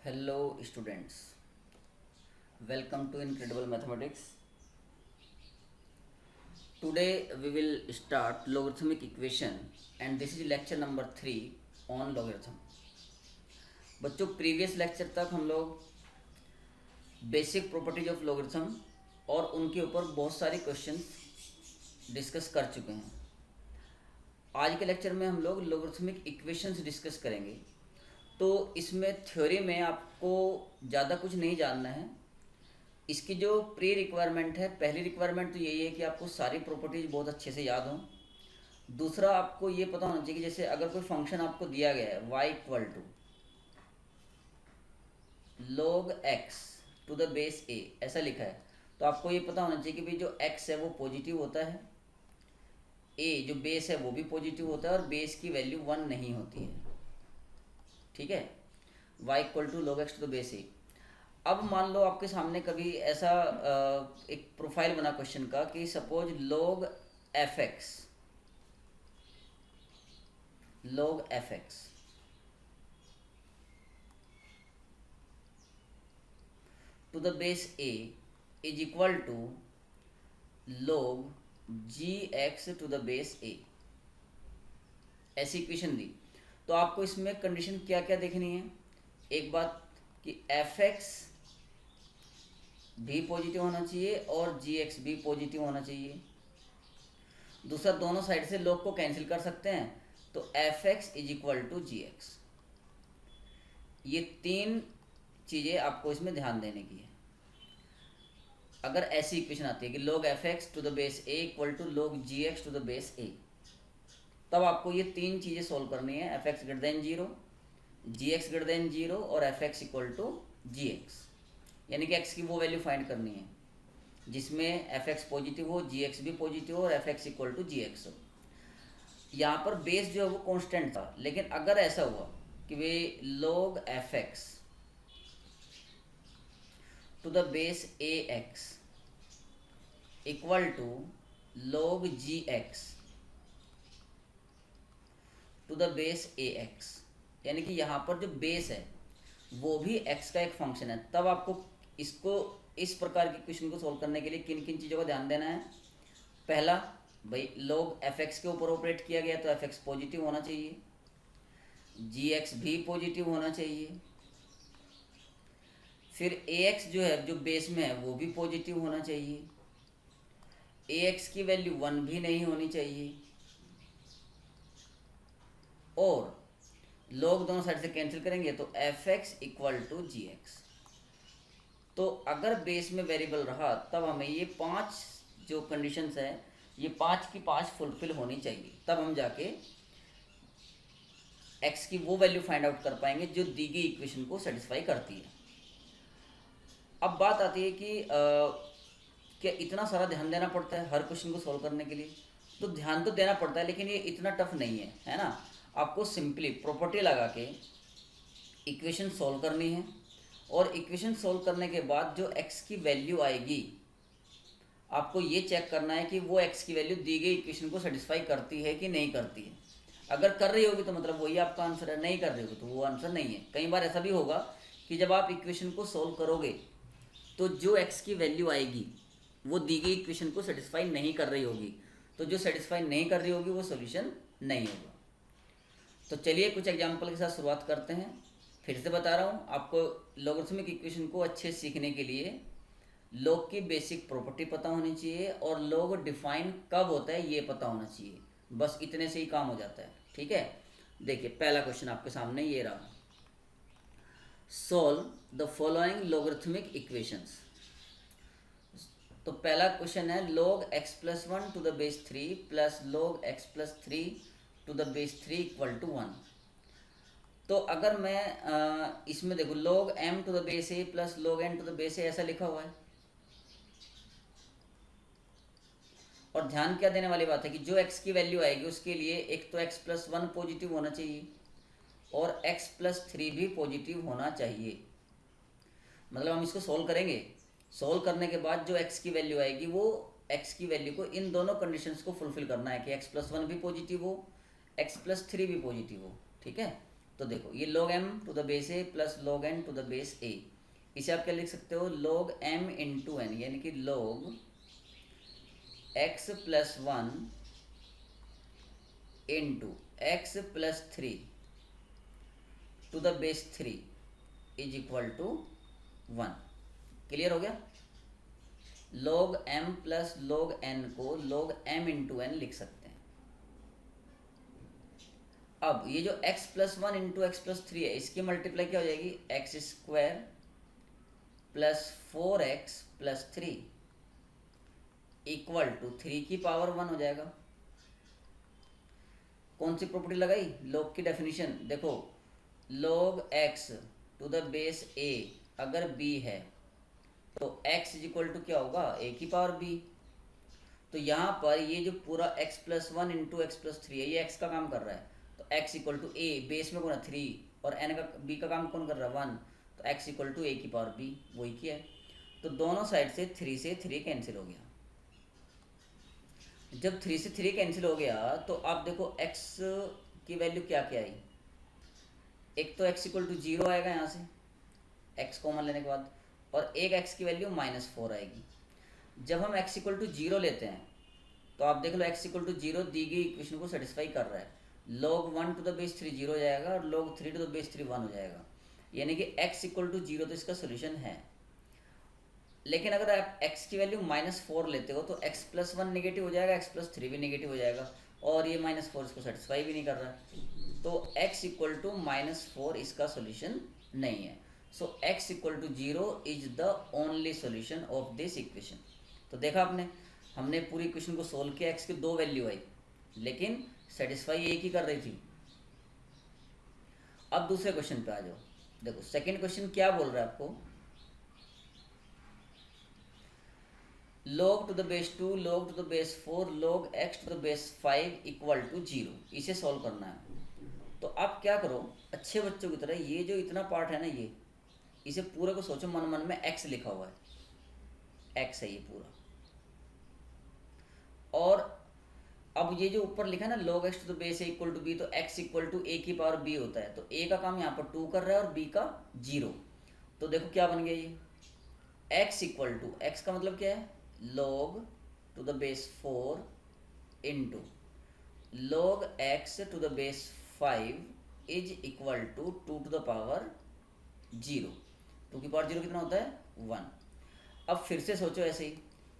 Hello students, welcome to Incredible Mathematics. Today we will start logarithmic equation and this is lecture number 3 on logarithm. बच्चों previous lecture तक हम लोग basic properties of logarithm और उनके ऊपर बहुत सारे क्वेश्चंस डिस्कस कर चुके हैं। आज के लेक्चर में हम लोग लोगारिथमिक इक्वेशंस डिस्कस करेंगे। तो इसमें थ्योरी में आपको ज़्यादा कुछ नहीं जानना है। इसकी जो प्री रिक्वायरमेंट है, पहली रिक्वायरमेंट तो यही है कि आपको सारी प्रॉपर्टीज बहुत अच्छे से याद हों। दूसरा, आपको ये पता होना चाहिए कि जैसे अगर कोई फंक्शन आपको दिया गया है y equal to log x to the base a, ऐसा लिखा है, तो आपको ये पता होना चाहिए कि भाई जो x है वो पॉजिटिव होता है, a जो बेस है वो भी पॉजिटिव होता है और बेस की वैल्यू 1 नहीं होती है। ठीक है, y equal to log x to the base a। अब मान लो आपके सामने कभी ऐसा एक प्रोफाइल बना क्वेश्चन का कि suppose log fx to the base a is equal to log gx to the base a, ऐसी इक्वेशन दी। तो आपको इसमें कंडीशन क्या क्या देखनी है। एक बात कि fx भी पॉजिटिव होना चाहिए और gx भी पॉजिटिव होना चाहिए। दूसरा, दोनों साइड से log को कैंसिल कर सकते हैं, तो fx is equal to gx। ये तीन चीज़ें आपको इसमें ध्यान देने की है। अगर ऐसी इक्वेशन आती है कि log fx to the base a equal to log gx to the base a, तब आपको ये तीन चीज़ें सोल्व करनी है। fx greater than 0, gx greater than 0 और fx इक्वल टू gx, यानी कि x की वो वैल्यू फाइंड करनी है जिसमें fx पॉजिटिव हो, gx भी पॉजिटिव हो और fx इक्वल टू gx हो। यहाँ पर बेस जो है वो कांस्टेंट था, लेकिन अगर ऐसा हुआ कि वे log fx to the base ax equal to log gx to the base ax, यानी कि यहाँ पर जो बेस है वो भी x का एक फंक्शन है, तब आपको इसको इस प्रकार की क्वेश्चन को सोल्व करने के लिए किन किन चीज़ों का ध्यान देना है। पहला, भाई log fx के ऊपर ऑपरेट किया गया तो fx पॉजिटिव होना चाहिए, gx भी पॉजिटिव होना चाहिए, फिर ax जो है जो बेस में है वो भी पॉजिटिव होना चाहिए, ax की वैल्यू 1 भी नहीं होनी चाहिए और log दोनों साइड से कैंसिल करेंगे तो fx इक्वल टू gx। तो अगर बेस में वेरिएबल रहा तब हमें ये 5 जो कंडीशंस हैं ये 5 की 5 फुलफिल होनी चाहिए, तब हम जाके x की वो वैल्यू फाइंड आउट कर पाएंगे जो दी गई इक्वेशन को सेटिस्फाई करती है। अब बात आती है कि क्या इतना सारा ध्यान देना पड़ता है हर क्वेश्चन को सोल्व करने के लिए? तो ध्यान तो देना पड़ता है, लेकिन ये इतना टफ नहीं है ना। आपको सिंपली प्रॉपर्टी लगा के इक्वेशन सोल्व करनी है और इक्वेशन सोल्व करने के बाद जो x की वैल्यू आएगी आपको ये चेक करना है कि वो x की वैल्यू दी गई इक्वेशन को सेटिस्फाई करती है कि नहीं करती है। अगर कर रही होगी तो मतलब वही आपका आंसर है, नहीं कर रही होगी तो वो आंसर नहीं है। कई बार ऐसा भी होगा कि जब आप इक्वेशन को सोल्व करोगे तो जो x की वैल्यू आएगी वो दी गई इक्वेशन को सेटिस्फाई नहीं कर रही होगी, तो जो सेटिस्फाई नहीं कर रही होगी वो सॉल्यूशन नहीं होगा। तो चलिए कुछ एग्जांपल के साथ शुरुआत करते हैं। फिर से बता रहा हूँ, आपको लोगरिथमिक इक्वेशन को अच्छे सीखने के लिए log की बेसिक प्रॉपर्टी पता होनी चाहिए और log डिफाइन कब होता है ये पता होना चाहिए। बस इतने से ही काम हो जाता है। ठीक है, देखिए पहला क्वेश्चन आपके सामने ये रहा, solve the following logarithmic equations. तो पहला क्वेश्चन है log x plus 1 to the base 3 plus log x plus 3 to the base 3 equal to 1। तो अगर मैं इसमें देखो log m to the base a plus log n to the base a ऐसा लिखा हुआ है, और ध्यान क्या देने वाली बात है कि जो x की वैल्यू आएगी उसके लिए एक तो x प्लस 1 पॉजिटिव होना चाहिए और x प्लस 3 भी पॉजिटिव होना चाहिए। मतलब हम इसको सोल्व करेंगे, सोल्व करने के बाद जो x की वैल्यू आएगी वो x की वैल्यू को इन दोनों कंडीशंस को फुलफिल करना है कि x प्लस 1 भी पॉजिटिव हो, x प्लस 3 भी पॉजिटिव हो। ठीक है, तो देखो ये log m to the base a plus log n to the base a, इसे आप क्या लिख सकते हो, log m इंटू एन, यानी कि log x plus 1 into x plus 3 to the base 3 is equal to 1। Clear हो गया। log m plus log n को log m इंटू एन लिख सकते हैं। अब ये जो x plus 1 into x plus 3 है, इसकी मल्टीप्लाई क्या हो जाएगी, x square plus 4x plus 3 equal to 3 की पावर 1 हो जाएगा। कौन सी प्रॉपर्टी लगाई, log की डेफिनेशन देखो, log x to the base a अगर b है तो x इज इक्वल टू क्या होगा, a की पावर b। तो यहाँ पर ये जो पूरा x plus 1 into x plus 3 है, ये x का काम कर रहा है, तो x equal to a, base में कौन है 3, और n का b का काम कौन कर रहा है 1, तो x इक्वल टू a की पावर b, वही किया है। तो दोनों साइड से 3 से 3 कैंसिल हो गया। जब 3 से 3 कैंसिल हो गया तो आप देखो x की वैल्यू क्या क्या आई, एक तो x इक्वल टू 0 आएगा यहाँ से x कॉमन लेने के बाद, और एक x की वैल्यू -4 आएगी। जब हम x इक्वल टू 0 लेते हैं तो आप देख लो x इक्वल टू 0 दी गई इक्वेशन को सेटिस्फाई कर रहा है। log 1 टू द बेस 3 0 हो जाएगा और log 3 टू द बेस 3 1 हो जाएगा, यानी कि x इक्वल टू 0 तो इसका सोल्यूशन है। लेकिन अगर आप x की वैल्यू -4 लेते हो तो x प्लस 1 नेगेटिव हो जाएगा, x प्लस 3 भी नेगेटिव हो जाएगा, और ये -4 इसको सेटिस्फाई भी नहीं कर रहा है, तो x इक्वल टू -4 इसका सोल्यूशन नहीं है। So x equal to 0 is the only solution of this equation. तो देखा आपने, हमने पूरी इक्वेशन को सोल्व किया, x की 2 वैल्यू आई लेकिन सेटिस्फाई एक ही कर रही थी। अब दूसरे क्वेश्चन पे आ जाओ। देखो सेकंड क्वेश्चन क्या बोल रहा है आपको, log to the base 2 log to the base 4 log x to the base 5 equal to 0, इसे सॉल्व करना है। तो आप क्या करो, अच्छे बच्चों की तरह ये जो इतना पार्ट है ना, ये इसे पूरे को सोचो, मन मन में x लिखा हुआ है, x है ये पूरा, और अब ये जो ऊपर लिखा है ना log x to the base a equal to b, तो x इक्वल टू a की पावर b होता है, तो a का काम यहाँ पर 2 कर रहा है और b का 0। तो देखो क्या बन गया ये, x इक्वल टू, x का मतलब क्या है, log to the base 4 into log x to the base 5 is equal to 2 to the power 0। 2 की पावर 0 कितना होता है 1। अब फिर से सोचो ऐसे ही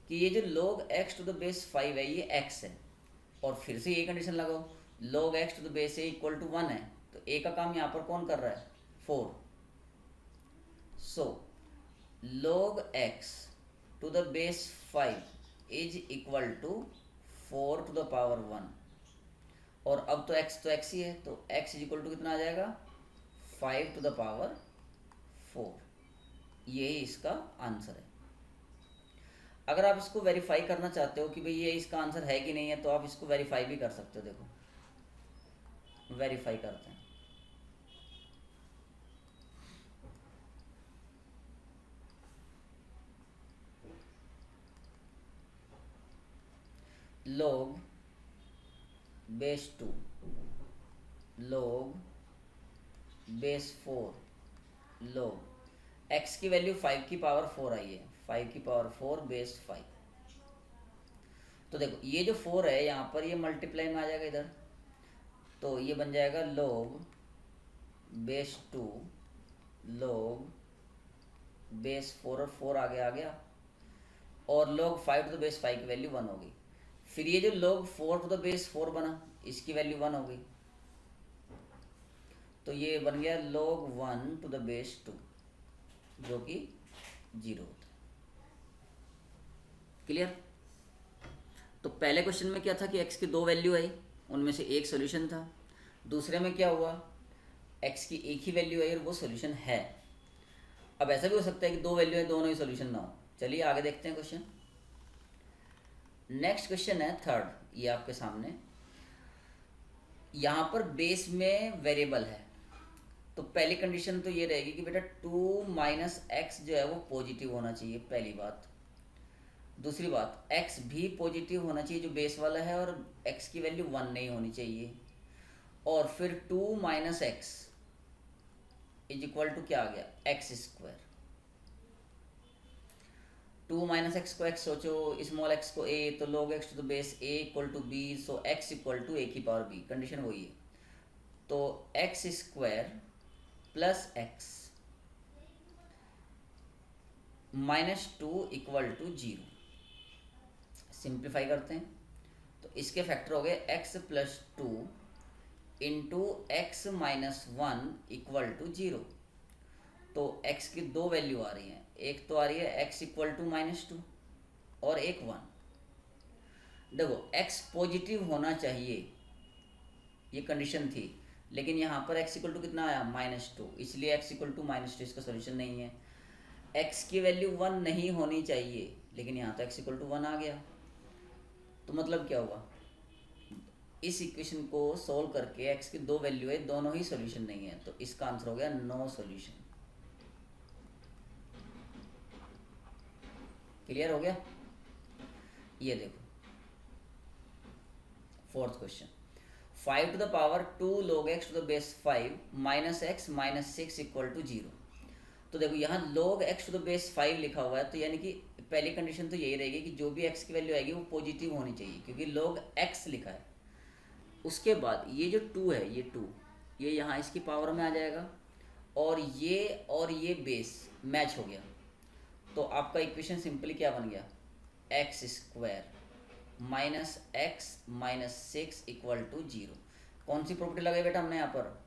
कि ये जो log x to the base 5 है ये x है, और फिर से ये कंडीशन लगाओ, log x to the base a equal to 1 है, तो a का काम यहाँ पर कौन कर रहा है 4। So log x to the base 5 is equal to 4 to the power 1, और अब तो x ही है, तो x इज इक्वल टू कितना आ जाएगा 5 टू द पावर 4। यही इसका आंसर है। अगर आप इसको वेरीफाई करना चाहते हो कि भाई ये इसका आंसर है कि नहीं है, तो आप इसको वेरीफाई भी कर सकते हो। देखो वेरीफाई करते हैं, log base 2 log base 4 log x की वैल्यू 5 की पावर 4 आई है, 5 की पावर 4 बेस 5। तो देखो ये जो 4 है यहाँ पर ये मल्टीप्लाई में आ जाएगा इधर, तो ये बन जाएगा log बेस 2 log बेस 4, और 4 आगे आ गया, और log 5 टू द बेस 5 की वैल्यू 1 होगी। फिर ये जो log 4 टू द बेस 4 बना, इसकी वैल्यू 1 हो गई, तो ये बन गया log 1 टू द बेस 2 जो कि 0 होता है। क्लियर। तो पहले क्वेश्चन में क्या था कि x की 2 वैल्यू आई, उनमें से एक सोल्यूशन था। दूसरे में क्या हुआ, x की एक ही वैल्यू आई और वो सोल्यूशन है। अब ऐसा भी हो सकता है कि 2 वैल्यू है, दोनों ही सोल्यूशन ना हो। चलिए आगे देखते हैं क्वेश्चन। नेक्स्ट क्वेश्चन है थर्ड, ये आपके सामने। यहाँ पर बेस में वेरिएबल है, तो पहली कंडीशन तो ये रहेगी कि बेटा 2 माइनस एक्स जो है वो पॉजिटिव होना चाहिए, पहली बात। दूसरी बात, x भी पॉजिटिव होना चाहिए जो बेस वाला है, और x की वैल्यू 1 नहीं होनी चाहिए। और फिर 2 minus x is equal to क्या आ गया, एक्स स्क्वायर। 2 माइनस एक्स को एक्स सोचो, स्मॉल एक्स को ए, तो log x to the base a equal to b, so x equal to a की पावर बी, कंडीशन वही है। तो x square plus x -2 equal to 0। Simplify करते हैं तो इसके फैक्टर हो गए x plus 2 into x minus 1 equal to 0। तो x की दो वैल्यू आ रही हैं, एक तो आ रही है x इक्वल टू -2 और एक 1। देखो x पॉजिटिव होना चाहिए, ये कंडीशन थी, लेकिन यहाँ पर x इक्वल टू कितना आया, -2, इसलिए x इक्वल टू -2 इसका सोल्यूशन नहीं है। x की वैल्यू 1 नहीं होनी चाहिए, लेकिन यहाँ तो x इक्वल टू 1 आ गया, तो मतलब क्या हुआ, इस इक्वेशन को सोल्व करके x की दो वैल्यू है, दोनों ही सोल्यूशन नहीं है, तो इसका आंसर हो गया नो सोल्यूशन। क्लियर हो गया। ये देखो fourth question, 5 to the power 2 log x to the base 5 minus x minus 6 equal to 0। तो देखो यहाँ log x to the base 5 लिखा हुआ है, तो यानी कि पहली कंडीशन तो यही रहेगी कि जो भी x की वैल्यू आएगी वो पॉजिटिव होनी चाहिए, क्योंकि log x लिखा है। उसके बाद ये जो 2 है, ये 2 ये यहाँ इसकी पावर में आ जाएगा, और ये बेस मैच हो गया, तो आपका इक्वेशन सिंपली क्या बन गया, x square minus x minus 6 equal to 0। कौन सी प्रॉपर्टी लगाई बेटा हमने यहाँ पर,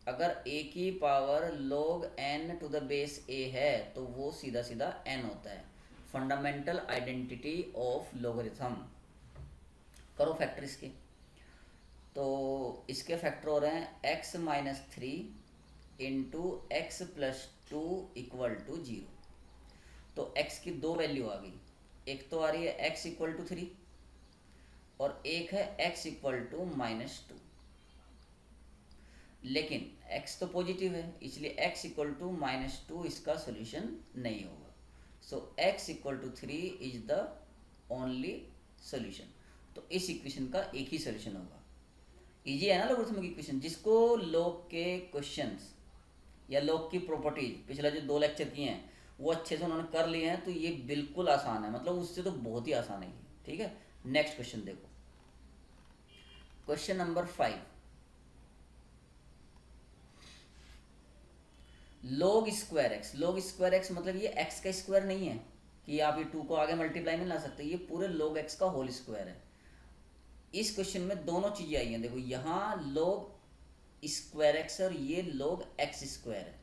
अगर a की power log n to the base a है तो वो सीधा सीधा n होता है, फंडामेंटल आइडेंटिटी ऑफ लोगरिथम। करो फैक्टर इसके, तो इसके फैक्टर हो रहे हैं x minus 3 into x plus 2 equal to 0। तो x की दो वैल्यू आ गई, एक तो आ रही है x इक्वल टू 3 और एक है x इक्वल टू -2, लेकिन x तो पॉजिटिव है, इसलिए x इक्वल टू -2 इसका सोल्यूशन नहीं होगा। So x equal to 3 is the only solution. तो इस इक्वेशन का एक ही सोल्यूशन होगा। इजी है ना लोगरिथमिक इक्वेशन, जिसको लॉग के क्वेश्चंस या लॉग की प्रॉपर्टीज पिछला जो 2 लेक्चर किए हैं वो अच्छे से उन्होंने कर लिए हैं, तो ये बिल्कुल आसान है, मतलब उससे तो बहुत ही आसान है ये। ठीक है, नेक्स्ट क्वेश्चन देखो, question number 5, log square x. log square x मतलब ये x का स्क्वायर नहीं है कि आप ये 2 को आगे मल्टीप्लाई में ला सकते, ये पूरे log x का होल स्क्वायर है। इस क्वेश्चन में दोनों चीजें आई हैं, देखो यहाँ log स्क्वायर एक्स और ये log x स्क्वायर है,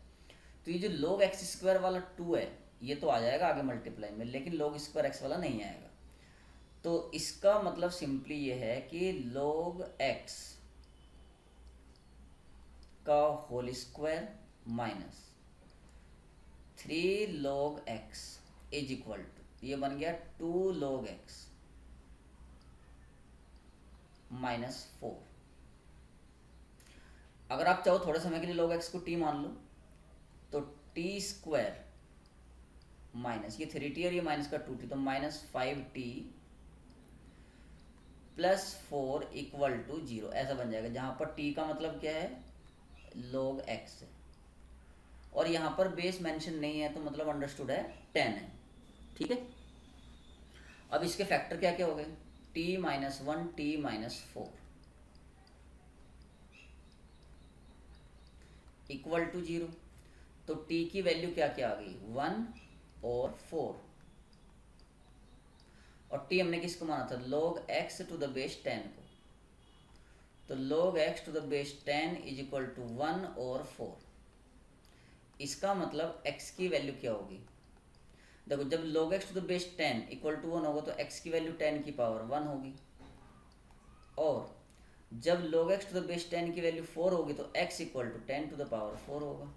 तो ये जो log x स्क्वायर वाला 2 है ये तो आ जाएगा आगे मल्टीप्लाई में, लेकिन log स्क्वायर एक्स वाला नहीं आएगा। तो इसका मतलब सिंपली ये है कि log x का whole square minus 3 log x is equal to, ये बन गया 2 log x -4। अगर आप चाहो थोड़े समय के लिए log x को t मान लो, तो t स्क्वायर माइनस ये 3t और ये माइनस का 2t, तो -5t प्लस 4 इक्वल टू 0 ऐसा बन जाएगा, जहां पर t का मतलब क्या है, log x है, और यहाँ पर बेस मेंशन नहीं है, तो मतलब अंडरस्टूड है 10 है। ठीक है, अब इसके फैक्टर क्या क्या हो गए, t -1 t -4 इक्वल टू 0। तो t की वैल्यू क्या क्या आ गई, 1 और 4, और t हमने किसको माना था, log x to the base 10 को, तो log x to the base 10 is equal to 1 और 4। इसका मतलब x की वैल्यू क्या होगी, देखो जब log x to the base 10 equal to 1 होगा तो x की वैल्यू 10 की पावर 1 होगी, और जब log x to the base 10 की वैल्यू 4 होगी तो x equal to 10 to the power 4 होगा।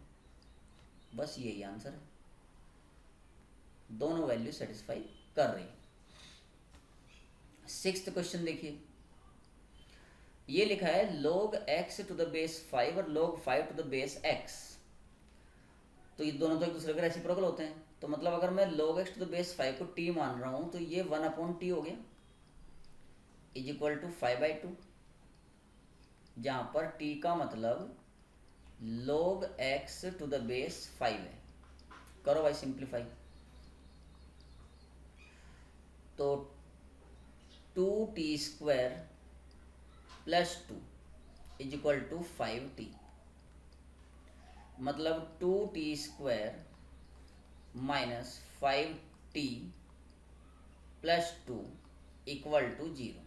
बस यही आंसर है, दोनों वैल्यू सेटिस्फाई कर रही। 6th क्वेश्चन देखिए, ये लिखा है log x to the base 5 और log 5 to the base x, तो ये दोनों तो एक दूसरे के रेसिप्रोकल होते हैं, तो मतलब अगर मैं log x to the base 5 को t मान रहा हूं तो ये 1/t हो गया इज इक्वल टू 5/2, जहां पर t का मतलब log x to the base 5 है। करो भाई सिंप्लीफाई। तो 2t² plus 2 is equal to 5t, मतलब 2t² minus 5t plus 2 equal to 0।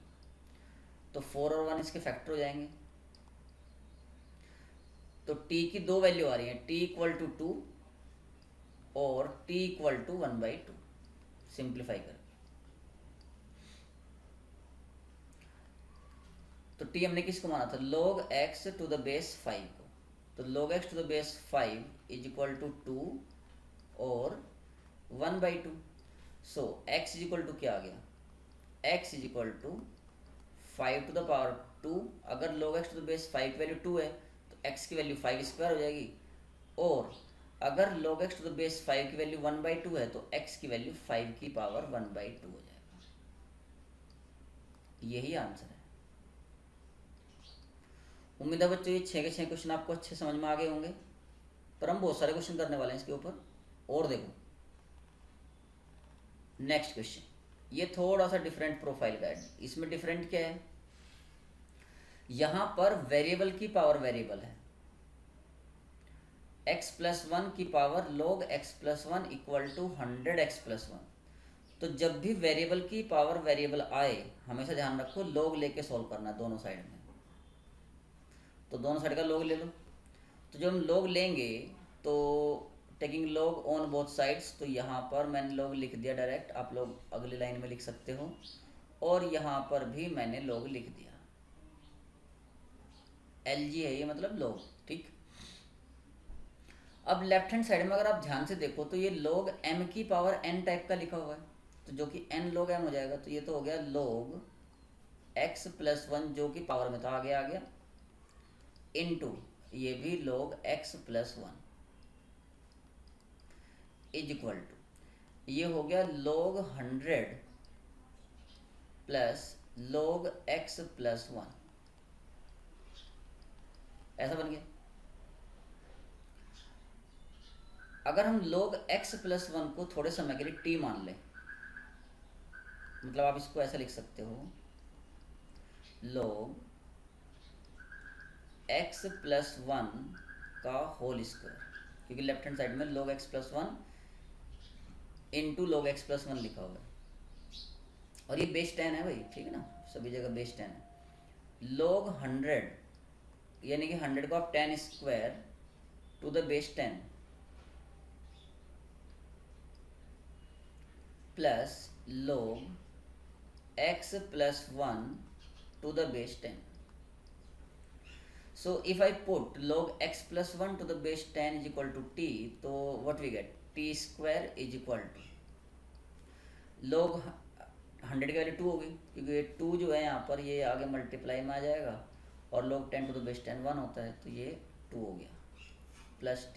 तो 4 और 1 इसके फैक्टर हो जाएंगे। तो t की दो वैल्यू आ रही है, t इक्वल टू 2 और t इक्वल टू 1/2। सिंप्लीफाई कर, तो t हमने किसको माना था, log x to the base 5 को। तो log x to the base 5 is equal to 2 और 1/2। So x is equal to क्या आ गया, x is equal to 5 to the power 2। अगर log x to the base 5 की वैल्यू 2 है तो x की वैल्यू 5² हो जाएगी, और अगर log x to the base 5 की वैल्यू 1/2 है तो x की वैल्यू 5 की पावर 1/2 हो जाएगा। यही आंसर है। उम्मीद है बच्चों ये 6 के 6 क्वेश्चन आपको अच्छे समझ में आ गए होंगे, पर हम बहुत सारे क्वेश्चन करने वाले हैं इसके ऊपर। और देखो नेक्स्ट क्वेश्चन, ये थोड़ा सा डिफरेंट प्रोफाइल का है। इसमें डिफरेंट क्या है, यहां पर वेरिएबल की पावर वेरिएबल है, x प्लस 1 की power log x plus 1 equal to 100x+1। तो जब भी वेरिएबल की पावर वेरिएबल आए हमेशा ध्यान रखो log लेके सॉल्व करना दोनों साइड में। तो दोनों साइड का log ले लो। तो जब हम log लेंगे तो taking log on both sides, तो यहाँ पर मैंने log लिख दिया डायरेक्ट, आप लोग अगली लाइन में लिख सकते हो, और यहाँ पर भी मैंने log लिख दिया। LG है ये, मतलब log, ठीक। अब लेफ्ट हैंड साइड में अगर आप ध्यान से देखो तो ये log m की पावर n टाइप का लिखा हुआ है, तो जो कि n log m हो जाएगा। तो ये तो हो गया log x प्लस 1 जो कि पावर में था, आगे आ गया, इनटू ये भी log x plus 1 is equal to ये हो गया log 100 plus log x plus 1, ऐसा बन गया। अगर हम log x प्लस 1 को थोड़े समय के लिए t मान लें, मतलब आप इसको ऐसा लिख सकते हो log x प्लस 1 का होल स्क्वायर, क्योंकि लेफ्ट हैंड साइड में log x plus 1 into log x plus 1 लिखा हुआ है, और ये बेस 10 है भाई, ठीक है ना, सभी जगह बेस 10 है। log 100 यानी कि 100 को आप 10 square to the base 10 plus log x plus 1 to the base 10. So if I put log x plus 1 to the base 10 is equal to t, तो what we get, t square is equal to log 100 की value 2 होगी, क्योंकि ये 2 जो है यहाँ पर ये आगे मल्टीप्लाई में आ जाएगा, और log 10 to the base 10 1 होता है, तो ये 2 हो गया प्लस t।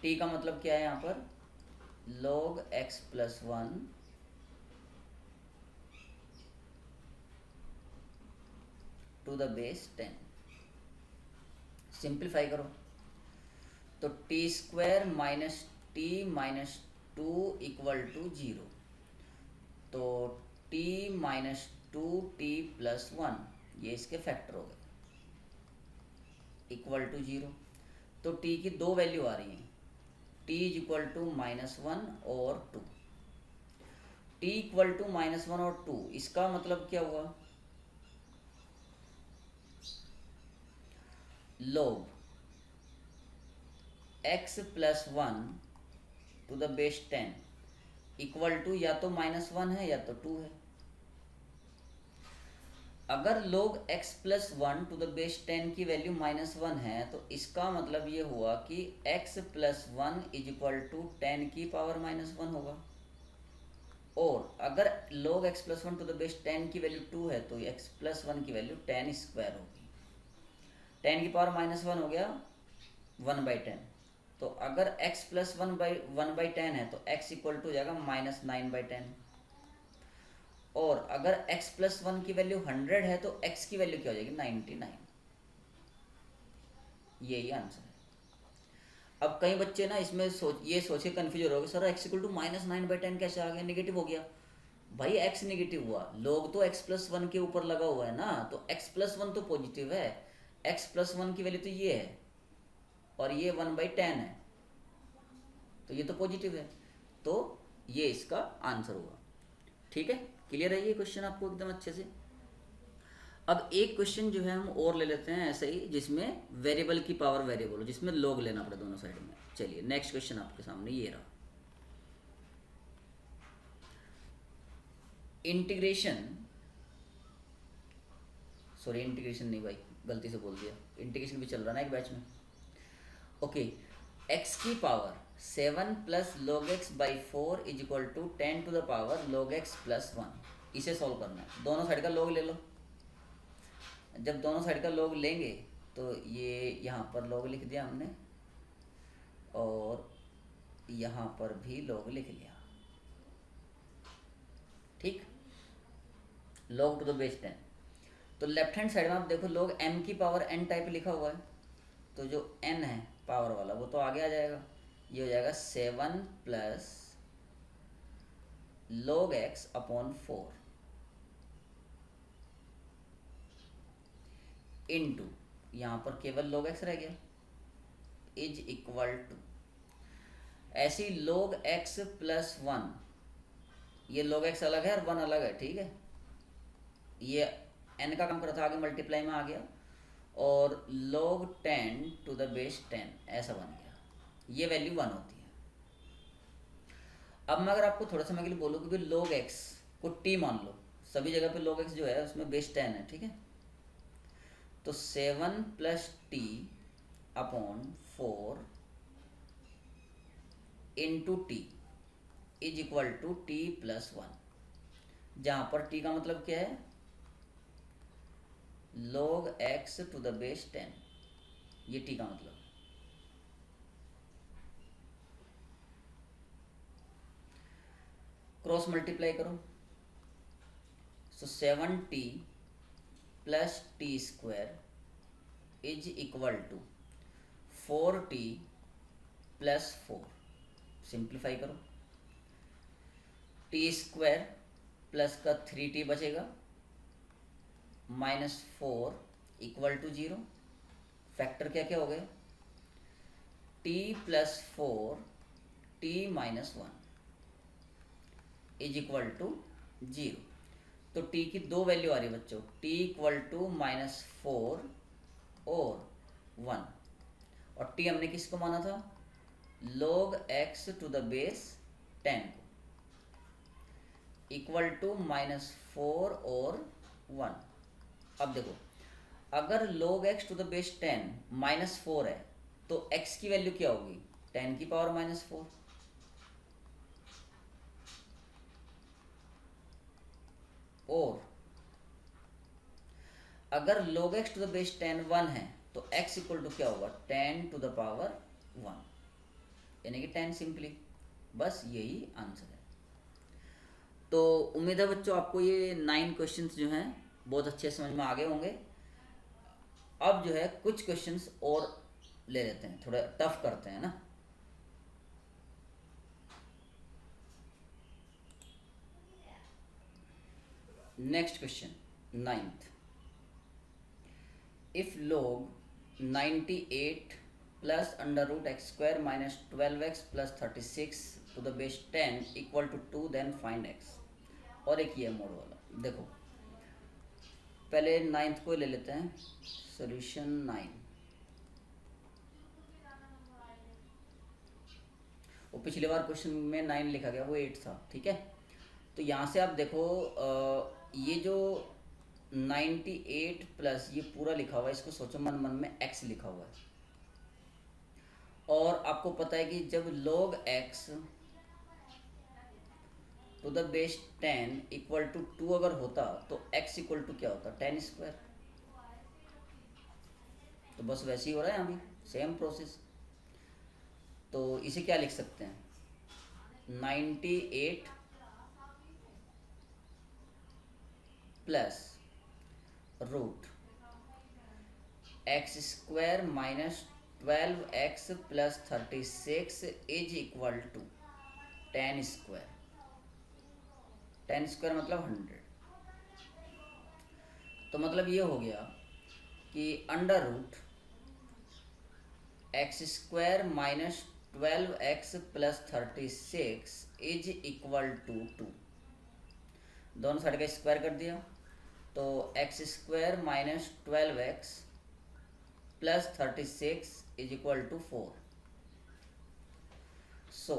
t का मतलब क्या है यहाँ पर, log x plus 1 to the base 10। Simplify करो तो t square minus t minus 2 equal to 0। तो t माइनस 2t प्लस 1 ये इसके फैक्टर हो गए इक्वल टू 0। तो t की दो वैल्यू आ रही हैं, t इज इक्वल टू -1 और 2। t इक्वल टू -1 और 2, इसका मतलब क्या हुआ, log x plus 1 to the base 10 equal to या तो -1 है या तो 2 है। अगर log x plus 1 to the base 10 की वैल्यू -1 है तो इसका मतलब ये हुआ कि x plus 1 is equal to 10 की पावर -1 होगा, और अगर log x plus 1 to the base 10 की वैल्यू 2 है तो x प्लस 1 की वैल्यू 10 स्क्वायर होगी। 10 की पावर -1 हो गया 1/10। तो अगर x प्लस 1/10 है तो x इक्वल टू हो जाएगा -9/10, और अगर x प्लस 1 की वैल्यू 100 है तो x की वैल्यू क्या हो जाएगी 99। यही आंसर है। अब कई बच्चे ना इसमें ये सोच के कन्फ्यूज हो रहे हो सर एक्स इक्वल टू -9/10 कैसे आ गया, नेगेटिव हो गया। भाई एक्स नेगेटिव हुआ, लोग तो x+1 के ऊपर लगा हुआ है ना, तो x+1 तो पॉजिटिव है, x+1 की वैल्यू तो ये है और ये 1/10 है, तो ये तो पॉजिटिव है, तो ये इसका आंसर होगा। ठीक है, क्लियर है ये क्वेश्चन आपको एकदम अच्छे से। अब एक क्वेश्चन जो है हम और ले लेते हैं ऐसे ही, जिसमें वेरिएबल की पावर वेरिएबल हो, जिसमें लॉग लेना पड़े दोनों साइड में। चलिए नेक्स्ट क्वेश्चन आपके सामने ये रहा। इंटीग्रेशन, सॉरी इंटीग्रेशन नहीं भाई, गलती से बोल दिया, इंटीग्रेशन भी चल रहा ना एक बैच में। ओके, x की power 7 plus log x by 4 is equal to 10 to the power log x plus 1। इसे सॉल्व करना है, दोनों साइड का log ले लो। जब दोनों साइड का log लेंगे तो ये यहाँ पर log लिख दिया हमने और यहाँ पर भी log लिख लिया। ठीक, log टू द बेस 10। तो लेफ्ट हैंड साइड में आप देखो log m की पावर n टाइप लिखा हुआ है, तो जो n है पावर वाला वो तो आगे आ जाएगा, ये हो जाएगा 7 plus log x upon 4 into, यहाँ पर केवल log x रह गया, इज इक्वल टू, ऐसी log x प्लस 1, ये log x अलग है और 1 अलग है, ठीक है, ये n का काम करता, आगे मल्टीप्लाई में आ गया, और log 10 टू द बेस 10 ऐसा बन गया, ये वैल्यू 1 होती है। अब मैं अगर आपको थोड़ा समय के लिए बोलूँ कि log x को t मान लो, सभी जगह पे log x जो है उसमें बेस 10 है, ठीक है, तो 7 plus t upon 4 into t is equal to t plus 1, जहाँ पर t का मतलब क्या है, log x to the base 10, ये t का मतलब। क्रॉस मल्टीप्लाई करो, so 7t plus t square is equal to 4t plus 4। Simplify करो, टी स्क्वायर प्लस का 3t बचेगा, -4 इक्वल टू 0। फैक्टर क्या क्या हो गए, t plus 4 t minus 1 is equal to 0। तो t की दो वैल्यू आ रही है बच्चों, t इक्वल टू -4 और 1, और t हमने किसको माना था, log x to the base 10 को, इक्वल टू -4 और 1। अब देखो, अगर log x to the base 10 -4 है तो x की वैल्यू क्या होगी, 10 की पावर -4, और अगर log x to the base 10 1 है तो x इक्वल टू क्या होगा, 10 टू द पावर 1, यानी कि 10 सिंपली। बस यही आंसर है। तो उम्मीद है बच्चों आपको ये 9 क्वेश्चंस जो हैं बहुत अच्छे समझ में आ गए होंगे। अब जो है कुछ क्वेश्चंस और ले लेते हैं, थोड़ा टफ करते हैं ना। Next question 9th, if log 98 plus √x² minus 12x plus 36 to the base 10 equal to 2 then find x। और एक ये मोड वाला, देखो पहले 9th को ले लेते हैं, सॉल्यूशन 9। वो पिछली बार क्वेश्चन में 9 लिखा गया, वो 8 था, ठीक है। तो यहाँ से आप देखो ये जो 98 प्लस ये पूरा लिखा हुआ है, इसको सोचो मन मन में x लिखा हुआ है, और आपको पता है कि जब log x to the base 10 equal to 2 अगर होता तो x इक्वल टू क्या होता, 10 स्क्वायर। तो बस वैसे ही हो रहा है यहाँ भी, सेम प्रोसेस। तो इसे क्या लिख सकते हैं, 98 plus root x square minus 12x plus 36 is equal to 10 square. 10 square मतलब 100। तो मतलब ये हो गया कि under root x square minus 12x plus 36 is equal to 2। दोनों साइड का स्क्वायर कर दिया तो x square minus 12x plus 36 is equal to 4। So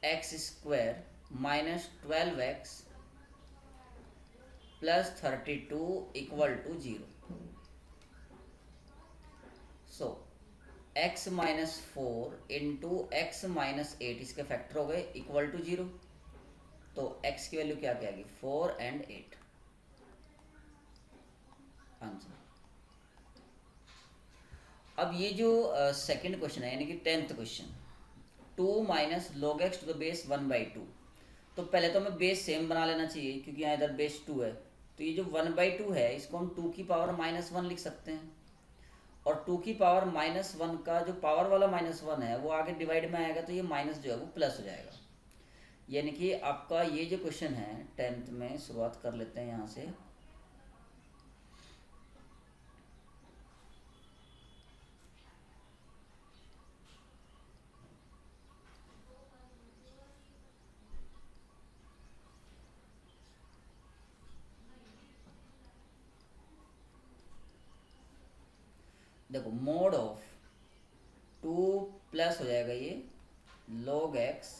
x square minus 12x plus 32 equal to 0। So x minus 4 into x minus 8 इसके factor हो गए equal to 0। तो x की वैल्यू क्या क्या आएगी 4 एंड 8 आंसर। अब ये जो सेकंड क्वेश्चन है यानी कि 10th question 2 minus log x to the base 1/2। तो पहले तो हमें बेस सेम बना लेना चाहिए क्योंकि यहाँ इधर बेस 2 है। तो ये जो 1/2 है इसको हम 2 की पावर -1 लिख सकते हैं और 2 की पावर -1 का जो पावर वाला -1 है वो आगे डिवाइड में आएगा तो ये माइनस जो है वो प्लस हो जाएगा। यानी कि आपका ये जो क्वेश्चन है 10th में शुरुआत कर लेते हैं यहाँ से। देखो मोड ऑफ 2 प्लस हो जाएगा ये log x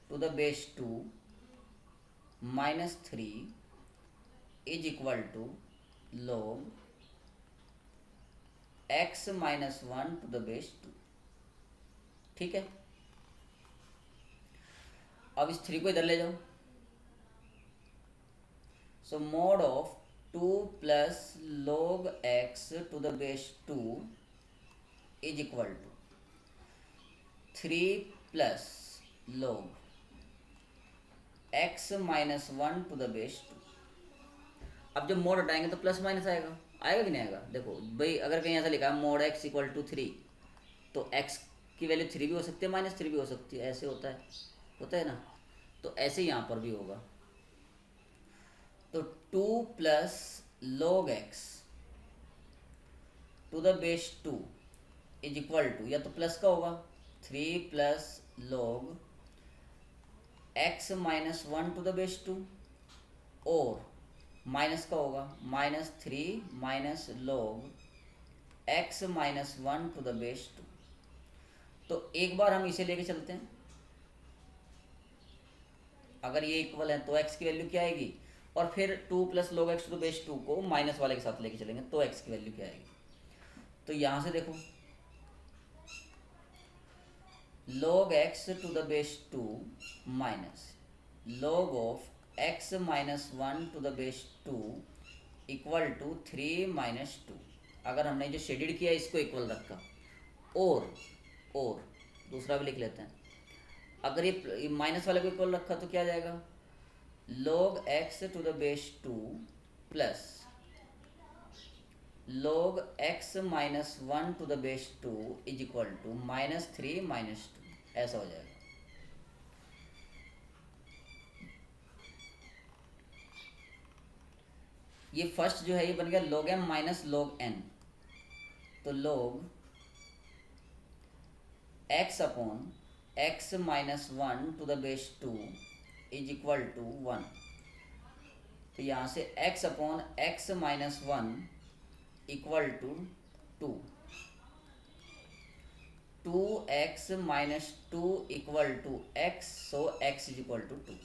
to the base 2 -3 is equal to log x minus 1 to the base 2। ठीक है, अब इस 3 को इधर ले जाओ। So mode of 2 plus log x to the base 2 is equal to 3 plus log x minus 1 to the base 2। अब जब मोड हटाएंगे तो प्लस माइनस आएगा, आएगा कि नहीं आएगा? देखो भाई अगर कहीं ऐसा लिखा है मोड x इक्वल टू 3 तो x की वैल्यू 3 भी हो सकती है -3 भी हो सकती है, ऐसे होता है ना। तो ऐसे यहाँ पर भी होगा। तो 2 plus log x to the base 2 is equal to या तो प्लस का होगा 3 plus log x minus 1 to the base 2 और माइनस का होगा -3 minus log x minus 1 to the base 2। तो एक बार हम इसे लेके चलते हैं, अगर ये इक्वल है तो x की वैल्यू क्या आएगी और फिर 2 plus log x to the base 2 को माइनस वाले के साथ लेके चलेंगे तो x की वैल्यू क्या आएगी। तो यहां से देखो log x to the base 2 minus log of x minus 1 to the base 2 equal to 3 minus 2। अगर हमने जो शेडेड किया इसको इक्वल रखा और दूसरा भी लिख लेते हैं, अगर ये माइनस वाले को इक्वल रखा तो क्या आ जाएगा log x to the base 2 plus log x minus 1 to the base 2 is equal to -3 minus 2, ऐसा हो जाएगा। ये फर्स्ट जो है ये बन गया log m minus log n। तो log x upon x minus 1 to the base 2 is equal to 1। तो यहाँ से x upon x minus 1 equal to 2। 2x minus 2 equal to x, so x is equal to 2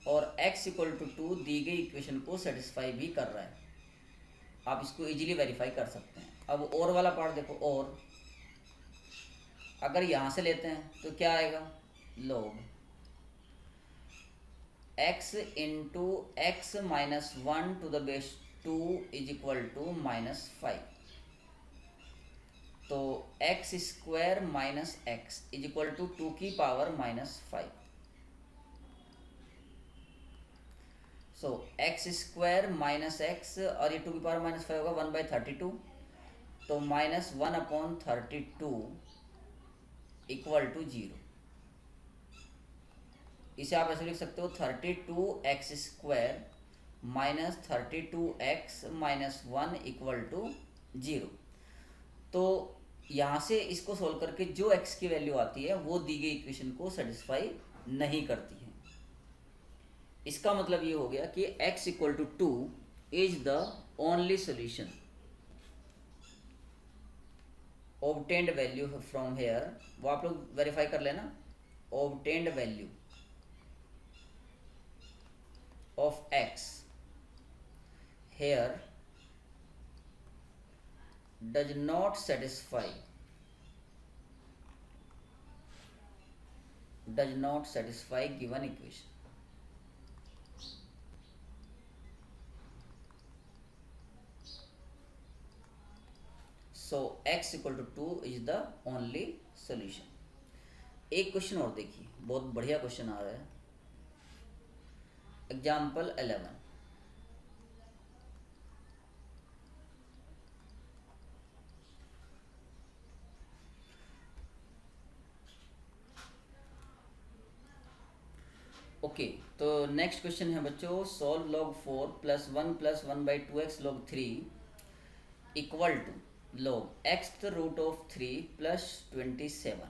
और x equal to 2 दी गई equation को satisfy भी कर रहा है। आप इसको इजीली वेरीफाई कर सकते हैं। अब और वाला पार्ट देखो, और अगर यहाँ से लेते हैं तो क्या आएगा log x into x minus 1 to the base 2 is equal to -5। तो x square minus x is equal to 2 की power -5। So x square minus x, और ये 2 की पावर -5 होगा 1/32, तो -1/32 इक्वल टू 0। इसे आप ऐसे लिख सकते हो 32x² -32x-1 इक्वल टू 0। तो यहाँ से इसको सोल्व करके जो x की वैल्यू आती है वो दी गई इक्वेशन को सेटिस्फाई नहीं करती है। इसका मतलब ये हो गया कि x equal to 2 is the only solution. Obtained value from here, वो आप लोग वेरीफाई कर लेना। Obtained value of x here does not satisfy given equation. So x equal to 2 is the only solution. एक क्वेश्चन और देखिए, बहुत बढ़िया क्वेश्चन आ रहा है। एग्जाम्पल 11। ओके, तो नेक्स्ट क्वेश्चन है बच्चों, solve log 4 + 1 + 1/2x log 3 equal to log x√3 + 27।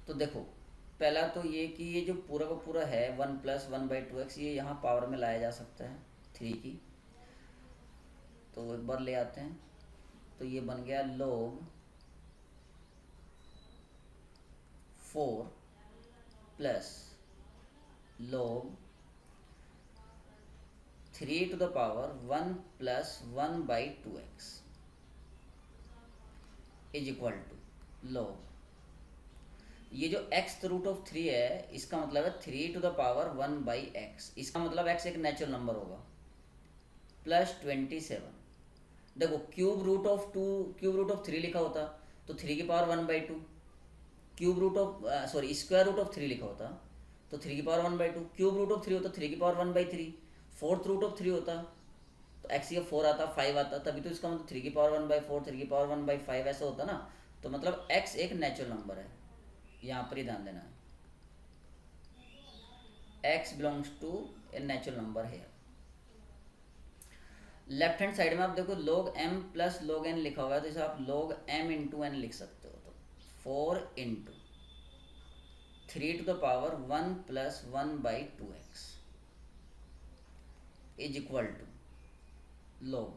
तो देखो, पहला तो ये कि ये जो पूरा का पूरा है 1 + 1/2x, ये यहाँ पावर में लाया जा सकता है 3 की। तो एक बार ले आते हैं, तो ये बन गया log 4 plus log 3 to the power 1 + 1/2x is equal to log, ये जो x√3 है इसका मतलब है 3 to the power 1/x, इसका मतलब x एक नेचुरल नंबर होगा, प्लस 27। देखो क्यूब रूट ऑफ 3 लिखा होता तो 3 की पावर 1/2, स्क्वायर रूट ऑफ 3 लिखा होता तो 3 की पावर 1/2, क्यूब रूट ऑफ 3 होता 3 की पावर 1/3, फोर्थ रूट ऑफ 3 होता तो एक्स का 4 आता 5 आता, तभी तो इसका मतलब 3 की पावर 1/4 3 की पावर 1/5 ऐसा होता ना। तो मतलब x एक नेचुरल नंबर है, यहाँ पर ही ध्यान देना है, x belongs to a natural number है। लेफ्ट हैंड साइड में आप देखो log m + log n लिखा हुआ है, तो इसे आप log m × n लिख सकते हो। तो 4 × 3 to the power 1 + 1/2x is equal to log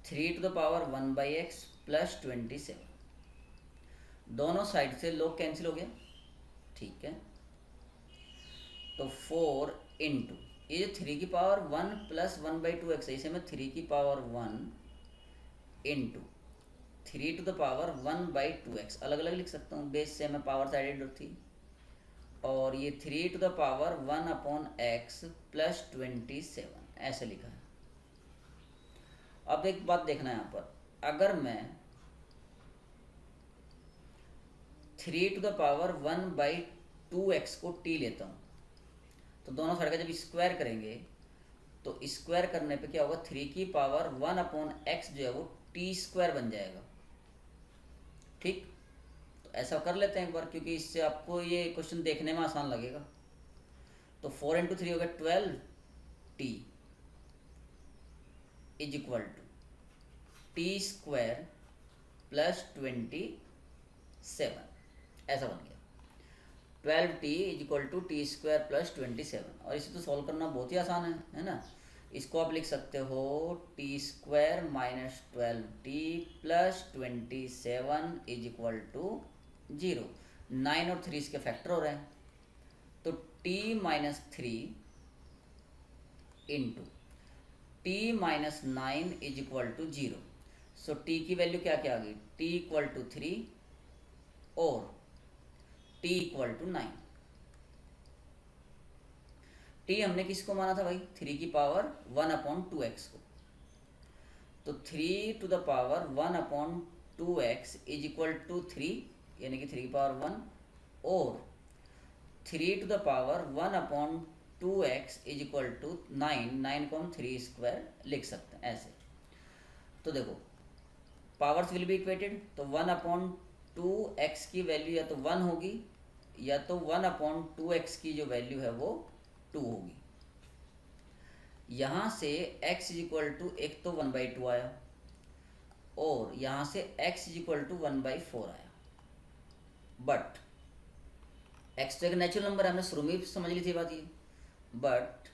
3 to the power 1/x + 27। दोनों साइड से log कैंसिल हो गया, ठीक है। तो 4 × ये जो 3 की पावर 1 + 1/2x है, इसे मैं 3 की power 1 × 3 to the power 1/2x अलग अलग लिख सकता हूँ, बेस से मैं पावर साइड थी, और ये 3 to the power 1/x + 27 ऐसे लिखा है। अब एक बात देखना है यहाँ पर, अगर मैं 3 to the power 1/2x को t लेता हूँ, तो दोनों साइड का जब स्क्वायर करेंगे तो स्क्वायर करने पे क्या होगा, 3 की पावर 1/x जो है वो t² बन जाएगा, ठीक। तो ऐसा कर लेते हैं एक बार, क्योंकि इससे आपको ये क्वेश्चन देखने में आसान लगेगा। तो 4 × 3 होगा 12t is equal to t² + 27 ऐसा बन गया। 12t is equal to t² + 27, और इसे तो सॉल्व करना बहुत ही आसान है ना। इसको आप लिख सकते हो t² - 12t + 27 is equal to 0। 9 और 3 इसके फैक्टर हो रहे हैं, तो t - 3 × t - 9 is equal to 0। So t की वैल्यू क्या क्या आ गई, t = 3 और t = 9। t हमने किसको माना था भाई, 3 की पावर 1/2x को, तो 3 to the power 1/2x is equal to 3, यानी कि 3 की पावर 1, और 3 to the power 1/2x is equal to 9 को हम 3 स्क्वायर लिख सकते हैं ऐसे। तो देखो पावर्स विल बी इक्वेटेड, तो 1/2x की वैल्यू या तो 1 होगी या तो 1/2x की जो वैल्यू है वो 2 होगी। यहाँ से x इज इक्वल टू एक तो 1/2 आया और यहाँ से x इज इक्वल टू 1/4 आया, बट x तो एक नेचुरल नंबर है, हमने शुरू में समझ ली थी बात ये, but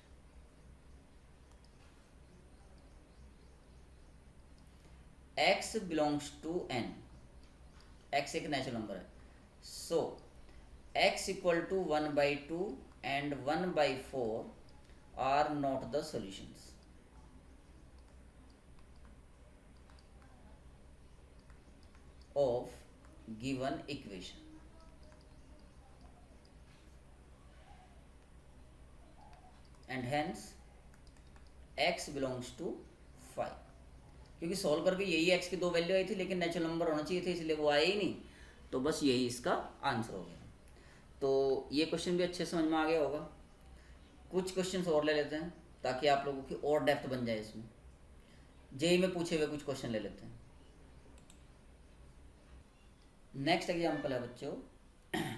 x belongs to n, x एक नेचुरल नंबर है, so x equal to 1/2 and 1/4 are not the solutions. Of given equation. And hence x belongs to 5, क्योंकि सॉल्व करके यही x की दो वैल्यू आई थी लेकिन नेचुरल नंबर होना चाहिए थे इसलिए वो आया ही नहीं, तो बस यही इसका आंसर हो गया। तो ये क्वेश्चन भी अच्छे समझ में आ गया होगा। कुछ क्वेश्चंस और ले लेते हैं ताकि आप लोगों की और डेप्थ बन जाए इसमें। जेई में पूछे हुए कुछ क्वेश्चन ले लेते हैं। नेक्स्ट एग्जांपल है बच्चों,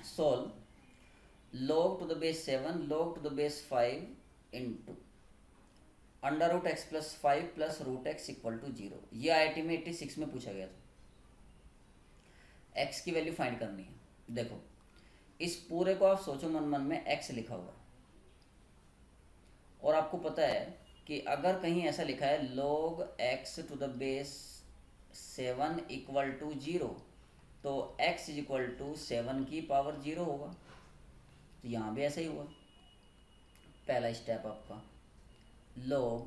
solve log to the base 7 log to the base 5 into under root x plus 5 plus root x equal to 0। ये IIT में 86 में पूछा गया था। x की वैल्यू फाइंड करनी है। देखो इस पूरे को आप सोचो मन मन में x लिखा हुआ है और आपको पता है कि अगर कहीं ऐसा लिखा है log x to the base 7 equal to 0 तो x इज इक्वल टू 7 की पावर 0 होगा। तो यहाँ भी ऐसा ही हुआ। पहला स्टेप आपका log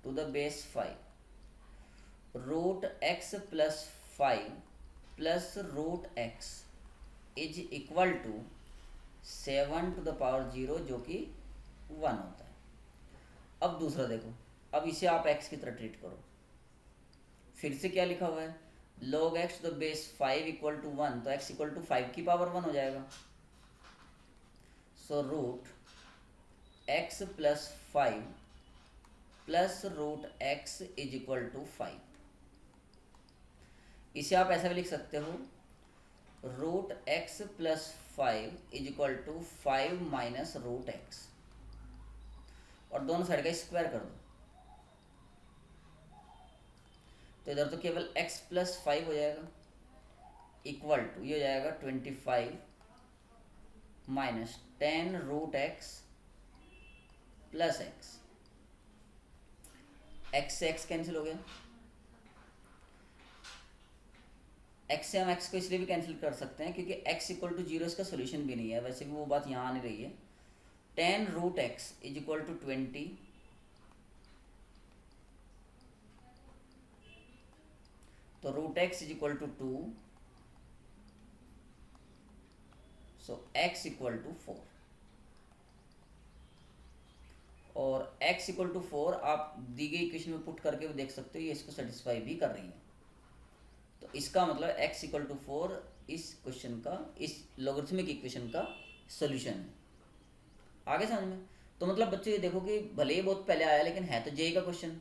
to the base 5 root x plus 5 plus root x is equal to 7 to the power 0 जो कि 1 होता है। अब दूसरा देखो, अब इसे आप x की तरह ट्रीट करो। फिर से क्या लिखा हुआ है, log x to the base 5 equal to 1 तो x इक्वल टू 5 की पावर 1 हो जाएगा। So root x plus 5 plus root x is equal to 5। इसे आप ऐसा भी लिख सकते हो, root x plus 5 is equal to 5 minus root x, और दोनों साइड का स्क्वायर कर दो तो इधर तो केवल x प्लस 5 हो जाएगा इक्वल टू ये हो जाएगा 25 minus 10 root x plus x. x से x कैंसिल हो गया, x से हम x को इसलिए भी कैंसिल कर सकते हैं क्योंकि x इक्वल टू 0 इसका सोल्यूशन भी नहीं है, वैसे भी वो बात यहाँ आने रही है। 10 root x is equal to 20 तो root x is equal to 2 so x equal to 4 और x इक्वल टू 4 आप दी गई इक्वेशन में पुट करके भी देख सकते हो ये इसको सेटिस्फाई भी कर रही है। तो इसका मतलब x इक्वल टू 4 इस क्वेश्चन का, इस लॉगरिथमिक इक्वेशन का सोल्यूशन है। आगे समझ में? तो मतलब बच्चों ये देखो कि भले ही बहुत पहले आया लेकिन है तो जेई का क्वेश्चन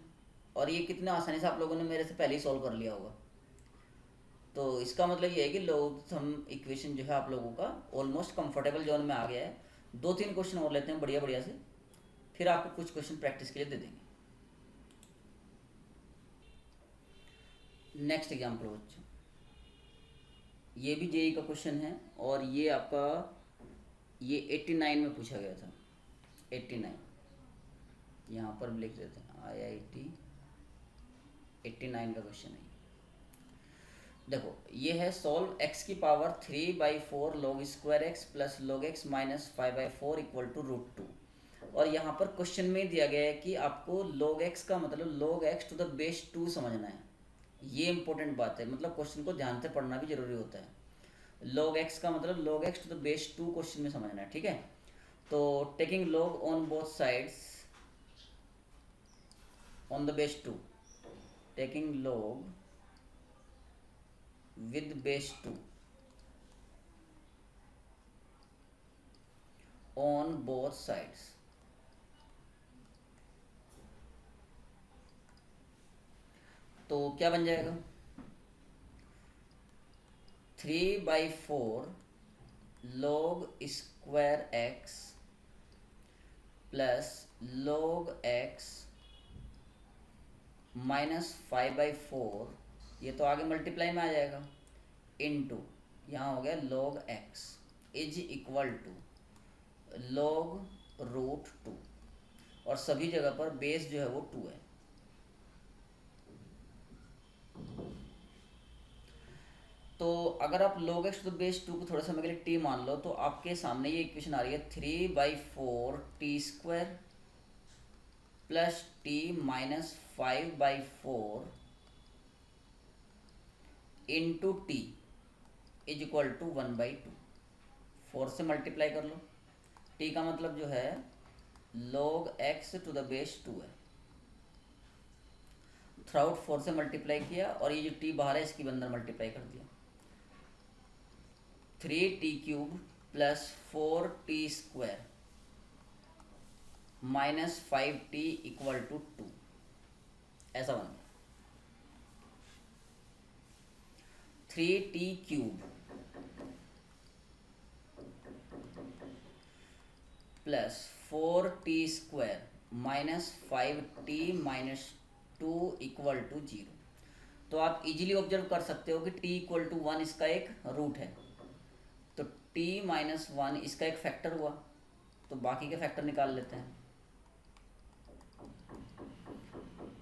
और ये कितने आसानी से आप लोगों ने मेरे से पहले ही सॉल्व कर लिया होगा। तो इसका मतलब ये है कि लॉगरिथम इक्वेशन जो है आप लोगों का ऑलमोस्ट कंफर्टेबल जोन में आ गया है। 2-3 क्वेश्चन और लेते हैं बढ़िया बढ़िया से, फिर आपको कुछ क्वेश्चन प्रैक्टिस के लिए दे देंगे। नेक्स्ट एग्जाम्पल बच्चों, ये भी जेई का क्वेश्चन है और ये आपका ये 89 में पूछा गया था। 89 यहाँ पर लिख देते हैं, IIT 89 का क्वेश्चन है। देखो ये है सॉल्व x की power 3/4 log square x plus log x minus 5/4 equal to root 2। और यहाँ पर क्वेश्चन में दिया गया है कि आपको log x का मतलब log x to the base 2 समझना है। ये इंपॉर्टेंट बात है, मतलब क्वेश्चन को ध्यान से पढ़ना भी जरूरी होता है। log x का मतलब log x to the base 2 question में समझना है, ठीक है। तो taking log on both sides on the base 2, taking log with base 2 on both sides. तो क्या बन जाएगा, 3/4 log square x plus log x minus 5/4, ये तो आगे मल्टीप्लाई में आ जाएगा, इनटू यहाँ हो गया log x is equal to log √2, और सभी जगह पर बेस जो है वो 2 है। तो अगर आप log x to the base 2 को थोड़ा समय के लिए t मान लो, तो आपके सामने ये इक्वेशन आ रही है 3/4 t square plus t minus 5/4 into t is equal to 1/2। 4 से मल्टीप्लाई कर लो, t का मतलब जो है log x to the base 2 है, थ्राउट 4 से मल्टीप्लाई किया, और ये जो t बाहर है इसकी अंदर मल्टीप्लाई कर दिया, 3t³ plus 4t square minus 5t equal to 2, ऐसा बन गया। 3t³ plus 4t square minus 5t minus 2 equal to 0। तो आप इजीली ऑब्जर्व कर सकते हो कि t इक्वल टू 1 इसका एक रूट है, तो t माइनस 1 इसका एक फैक्टर हुआ, तो बाकी के फैक्टर निकाल लेते हैं।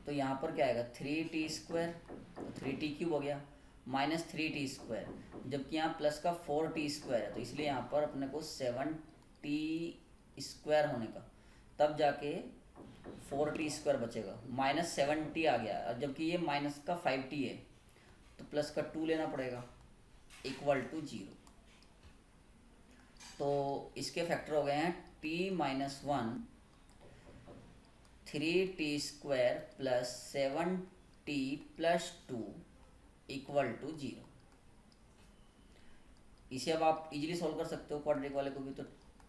तो यहाँ पर क्या आएगा, 3t स्क्वायर, तो 3t³ हो गया, माइनस 3t स्क्वायर, जबकि यहाँ प्लस का 4t स्क्वायर है, तो इसलिए यहाँ पर अपने को 7t स्क्वायर होने का, तब जाके 4t स्क्वायर बचेगा, माइनस 7t आ गया, और जबकि ये माइनस का 5t है, तो प्लस का 2 लेना पड़ेगा इक्वल टू 0। तो इसके फैक्टर हो गए हैं t minus 1, 3t square plus 7t plus 2 equal to 0। इसे अब आप इजीली सॉल्व कर सकते हो क्वाड्रेटिक वाले को भी। तो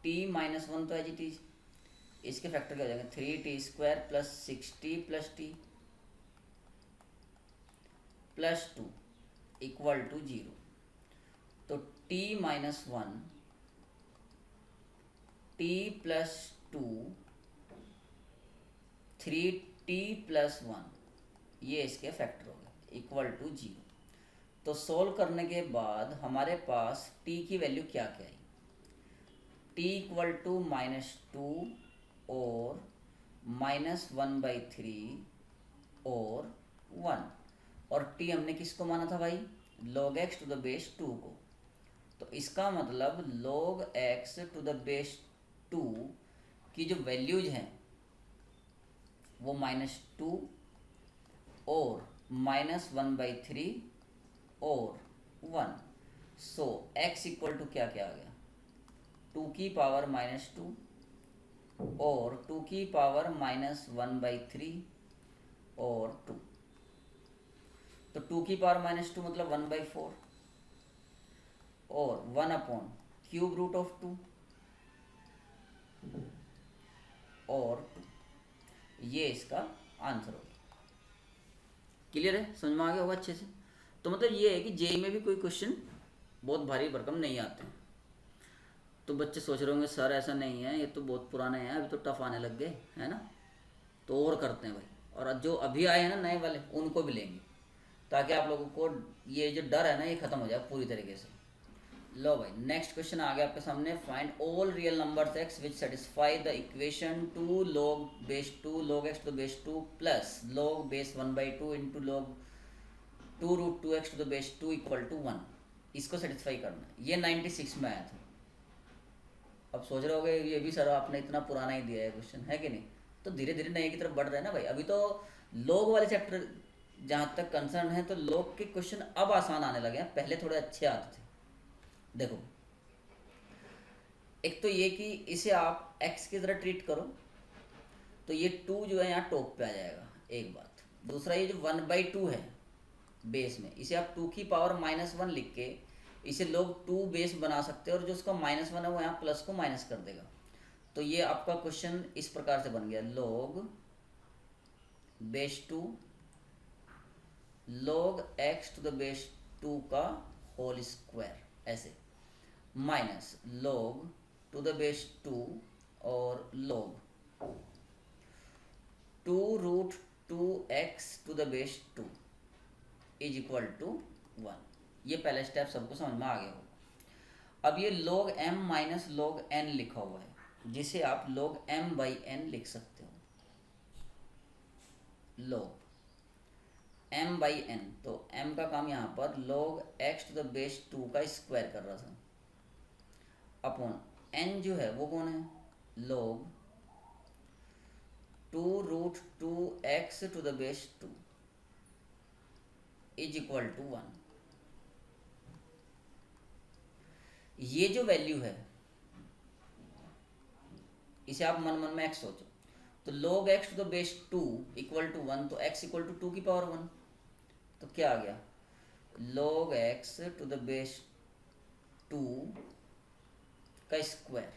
t माइनस 1 तो एज इट इज, इसके फैक्टर क्या हो जाएंगे, 3t square plus 6t plus t plus 2 equal to 0। तो t minus 1, t plus 2, 3t plus 1, ये इसके फैक्टर हो गए इक्वल टू 0। तो सोल्व करने के बाद हमारे पास t की वैल्यू क्या क्या आई, t इक्वल टू -2 और -1/3 और 1, और t हमने किसको माना था भाई, log x to the base 2 को। तो इसका मतलब log x to the base 2 की जो वैल्यूज हैं वो -2 और -1/3 और 1। सो x इक्वल टू क्या क्या आ गया, 2 की पावर -2 और 2 की पावर -1/3 और 2। तो 2 की पावर -2 मतलब 1/4 और 1/√2 और 2, ये इसका आंसर होगा। क्लियर है, समझ में आ गया होगा अच्छे से। तो मतलब ये है कि जेई में भी कोई क्वेश्चन बहुत भारी भरकम नहीं आते हैं। तो बच्चे सोच रहे होंगे सर ऐसा नहीं है, ये तो बहुत पुराने हैं, अभी तो टफ आने लग गए है ना, तो और करते हैं भाई, और जो अभी आए हैं ना नए वाले उनको भी लेंगे, ताकि आप लोगों को ये जो डर है ना ये खत्म हो जाए पूरी तरीके से। लो भाई नेक्स्ट क्वेश्चन आ गया आपके सामने, find all real numbers x which satisfy the equation 2 log base 2 log x to the base 2 plus log base 1/2 into log 2√2x to the base 2 equal to 1। इसको सेटिस्फाई करना है, ये 96 में आया था। अब सोच रहे होगे ये भी सर आपने इतना पुराना ही दिया है क्वेश्चन, है कि नहीं। तो धीरे धीरे नए की तरफ बढ़ रहे हैं ना भाई। अभी तो log वाले चैप्टर जहाँ तक कंसर्न है तो log के क्वेश्चन अब आसान आने लगे हैं, पहले थोड़े अच्छे आते थे। देखो एक तो ये कि इसे आप x की तरह ट्रीट करो, तो ये 2 जो है यहाँ टॉप पे आ जाएगा, एक बात। दूसरा ये जो 1/2 है बेस में, इसे आप 2 की पावर -1 लिख के इसे लोग 2 बेस बना सकते हैं, और जो उसका -1 है वो यहाँ प्लस को माइनस कर देगा। तो ये आपका क्वेश्चन इस प्रकार से बन गया, log base 2 log x to the base 2 का होल स्क्वायर, ऐसे minus log to the base 2 और log 2 root 2x to the base 2 is equal to 1। ये पहला स्टेप सबको समझ में आ गया होगा। अब ये log m minus log n लिखा हुआ है, जिसे आप log m बाई n लिख सकते हो, log m बाई n। तो m का काम यहाँ पर log x to the base 2 का स्क्वायर कर रहा था, अपॉन n जो है वो कौन है, log 2 root 2x to the base 2 is equal to 1। ये जो वैल्यू है इसे आप मन मन में x सोचो, तो log x to the base 2 equal to 1, तो x इक्वल टू 2 की पावर 1, तो क्या आ गया, log x to the base 2 का square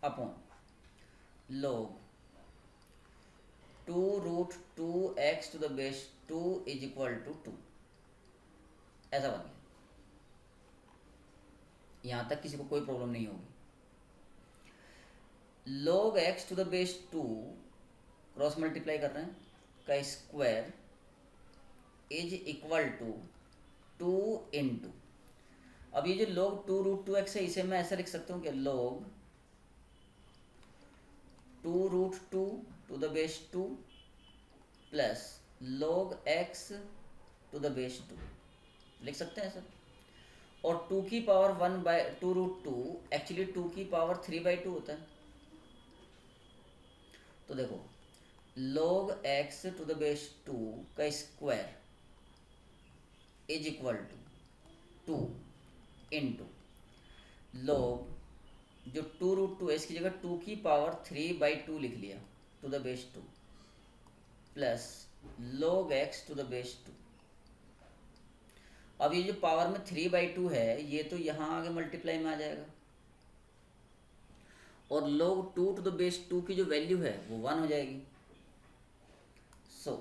upon log 2 root 2x to the base 2 is equal to 2, ऐसा बन गया। यहां तक किसी को कोई प्रॉब्लम नहीं होगी। log x to the base 2 cross multiply कर रहे हैं का square is equal to 2 into, अब ये जो log 2 रूट 2x है इसे मैं ऐसा लिख सकता हूँ कि log 2 root 2 to the base 2 plus log x to the base 2 लिख सकते हैं सर। और 2 की पावर 1 बाई 2 रूट 2 एक्चुअली 2 की पावर 3 बाई 2 होता है। तो देखो log x to the base 2 का square is equal to 2 into log जो 2 रूट 2 है इसकी जगह 2 की पावर 3 बाई 2 लिख लिया to the base 2 plus log x to the base 2। अब ये जो पावर में 3 बाई 2 है ये तो यहाँ आगे मल्टीप्लाई में आ जाएगा, और log 2 टू द बेस 2 की जो वैल्यू है वो 1 हो जाएगी। So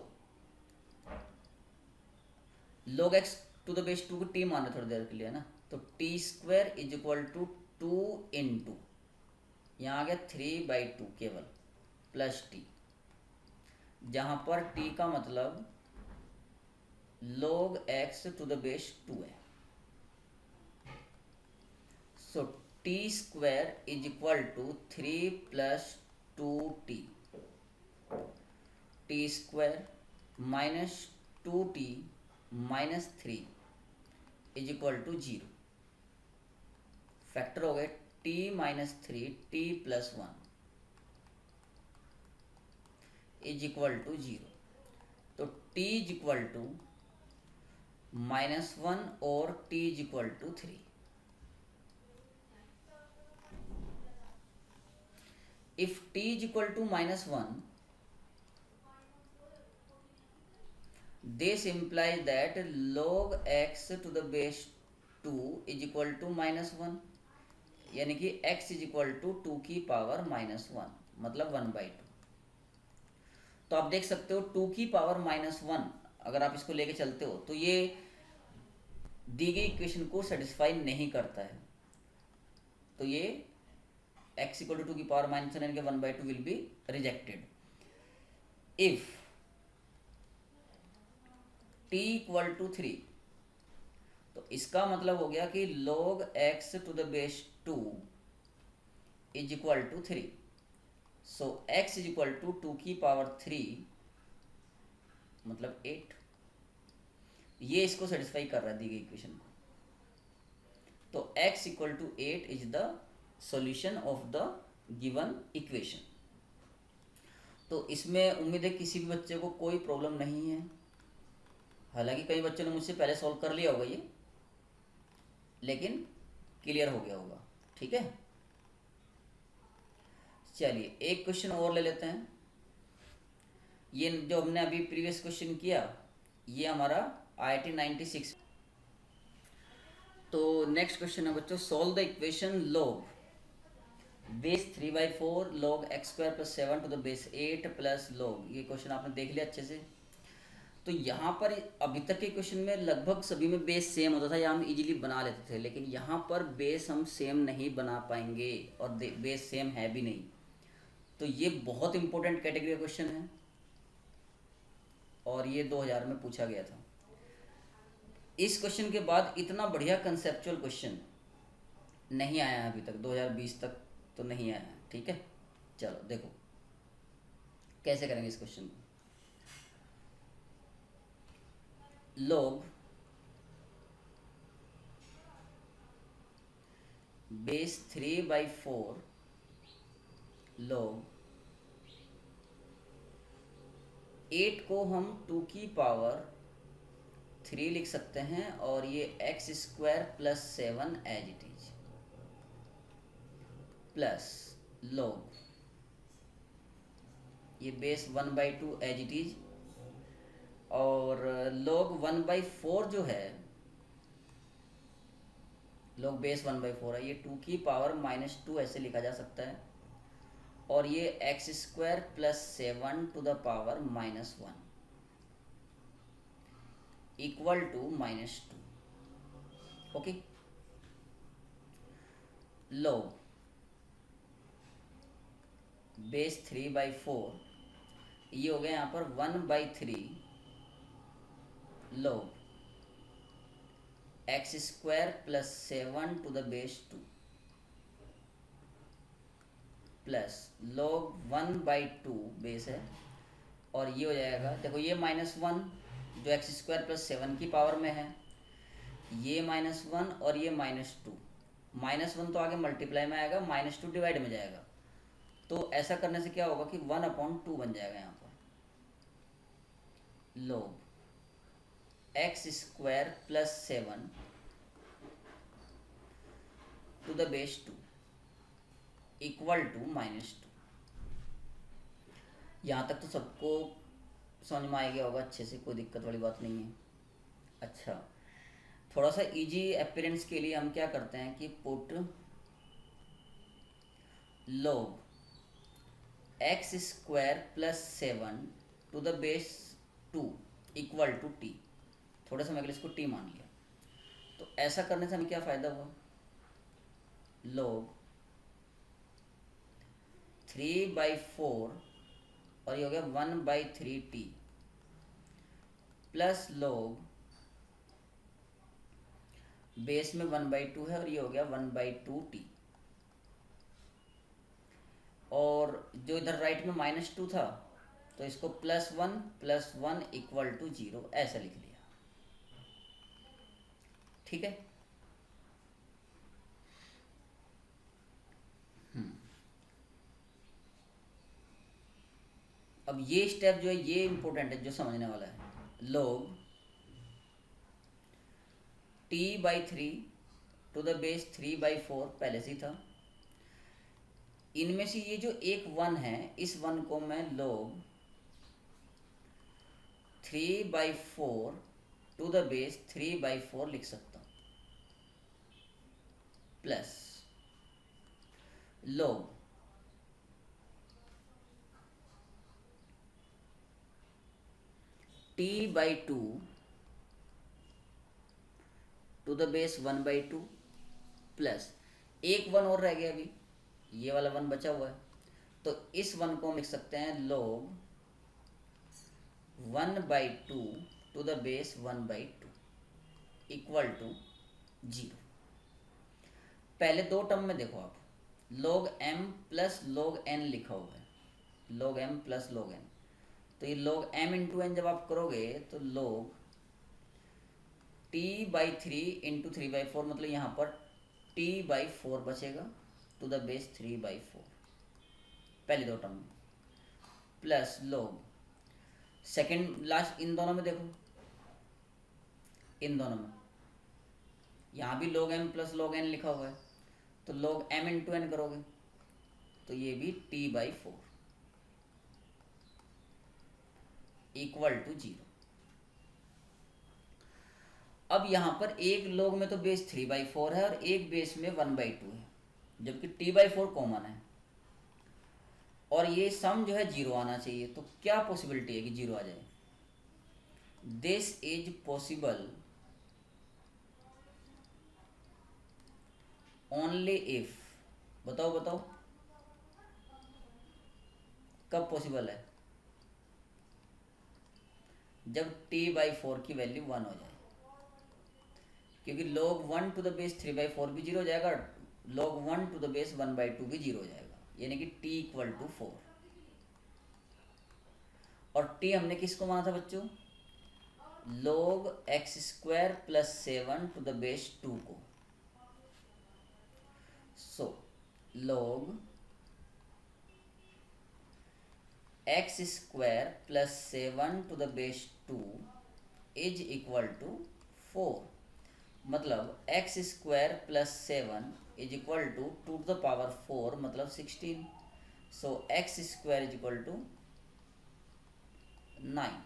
log x to the base 2 को t मान रहे थोड़ी देर के लिए ना, तो t square is equal to 2 into यहाँ आ गया 3 बाई 2 केवल प्लस t, जहाँ पर t का मतलब log x to the base 2 है। So t square is equal to 3 plus 2t, t square minus 2t minus 3 is equal to 0। Factor हो गए t minus 3 t plus 1 is equal to 0। तो t is equal to -1 और t is equal to 3। If t is equal to -1 this implies that log x to the base 2 is equal to -1, यानी कि x is equal to 2 की power -1 मतलब 1/2। तो आप देख सकते हो 2 की पावर -1 अगर आप इसको लेके चलते हो तो ये दी गई इक्वेशन को सेटिस्फाई नहीं करता है, तो ये x इक्वल टू 2 की पावर -1 यानी कि 1/2 will be rejected. If t equal to 3 तो इसका मतलब हो गया कि log x to the base 2 is equal to 3। So x is equal to 2 की पावर 3 मतलब 8। ये इसको सेटिस्फाई कर रहा है दी गई इक्वेशन को, तो x equal to 8 is the solution of the given equation. तो इसमें उम्मीद है किसी भी बच्चे को कोई प्रॉब्लम नहीं है। हालांकि कई बच्चों ने मुझसे पहले सॉल्व कर लिया होगा ये, लेकिन क्लियर हो गया होगा। ठीक है, चलिए एक क्वेश्चन और ले लेते हैं। ये जो हमने अभी प्रीवियस क्वेश्चन किया ये हमारा IIT 96। तो नेक्स्ट क्वेश्चन है बच्चों, solve the equation log base 3/4 log x² + 7 to the base 8 plus log, ये क्वेश्चन आपने देख लिया अच्छे से। तो यहाँ पर अभी तक के क्वेश्चन में लगभग सभी में बेस सेम होता था या हम इजीली बना लेते थे, लेकिन यहाँ पर बेस हम सेम नहीं बना पाएंगे और बेस सेम है भी नहीं। तो ये बहुत इंपॉर्टेंट कैटेगरी का क्वेश्चन है और ये 2000 में पूछा गया था। इस क्वेश्चन के बाद इतना बढ़िया कंसेप्चुअल क्वेश्चन नहीं आया है अभी तक, 2020 तक तो नहीं आया है। ठीक है, चलो देखो कैसे करेंगे इस क्वेश्चन को। log बेस 3/4 log 8 को हम 2 की पावर 3 लिख सकते हैं और ये x² + 7 as it is plus log ये बेस 1/2 एज इट इज और log 1/4 जो है, log बेस 1/4 है, ये 2 की पावर -2 ऐसे लिखा जा सकता है और ये x² + 7 to the power -1 equal to -2। Okay, log base 3/4 ये हो गया यहाँ पर 1/3 log x² + 7 to the base 2 plus log 1/2 base है और ये हो जाएगा, देखो ये -1 जो x² + 7 की पावर में है, ये -1 और ये -2, -1 तो आगे मल्टीप्लाई में आएगा, -2 डिवाइड में जाएगा। तो ऐसा करने से क्या होगा कि 1/2 बन जाएगा यहाँ पर। log x² + 7 to the base 2 equal to -2। यहाँ तक तो सबको समझ में आ गया होगा अच्छे से, कोई दिक्कत वाली बात नहीं है। अच्छा, थोड़ा सा इजी अपीयरेंस के लिए हम क्या करते हैं कि put log x² + 7 to the base 2 equal to t। थोड़े समय के लिए इसको t मान लिया। तो ऐसा करने से हमें क्या फ़ायदा हुआ, log 3/4 और ये हो गया 1/3t प्लस log बेस में 1/2 है और ये हो गया 1/2t और जो इधर राइट में -2 था तो इसको +1 + 1 इक्वल टू 0 ऐसा लिख लिया। ठीक है, अब ये स्टेप जो है ये इंपॉर्टेंट है, जो समझने वाला है। log t/3 to the base 3/4 पहले से ही था। इनमें से ये जो एक 1 है, इस 1 को मैं log 3/4 to the base 3/4 लिख सकता हूँ plus log t/2 to the base 1/2 plus एक 1 और रह गया, अभी ये वाला 1 बचा हुआ है, तो इस 1 को हम लिख सकते हैं log 1/2 to the base 1/2 equal to 0। पहले दो टर्म में देखो आप, log m plus log n लिखा हुआ है, log m plus log n, तो ये log m इंटू n जब आप करोगे तो log t/3 इंटू 3/4 मतलब यहाँ पर t/4 बचेगा टू द बेस 3/4 पहले दो टर्म में, plus log second last in दोनों में देखो, इन दोनों में यहाँ भी log m plus log n लिखा हुआ है, तो log m इंटू n करोगे तो ये भी t/4 इक्वल टू 0। अब यहाँ पर एक log में तो बेस 3/4 है और एक बेस में 1/2 है, जबकि t/4 कॉमन है और ये सम जो है जीरो आना चाहिए। तो क्या पॉसिबिलिटी है कि जीरो आ जाए? This is possible only if, बताओ बताओ कब पॉसिबल है? जब t/4 की वैल्यू 1 हो जाए, क्योंकि log 1 टू द बेस 3/4 भी जीरो हो जाएगा, log 1 टू द बेस 1/2 भी जीरो हो जाएगा, यानी कि t=4। और t हमने किसको माना था बच्चों? log x² + 7 to the base 2 को। So log x² + 7 to the base 2 is equal to 4। मतलब x² + 7 is equal to 2 to the power 4 मतलब 16। So x² is equal to 9।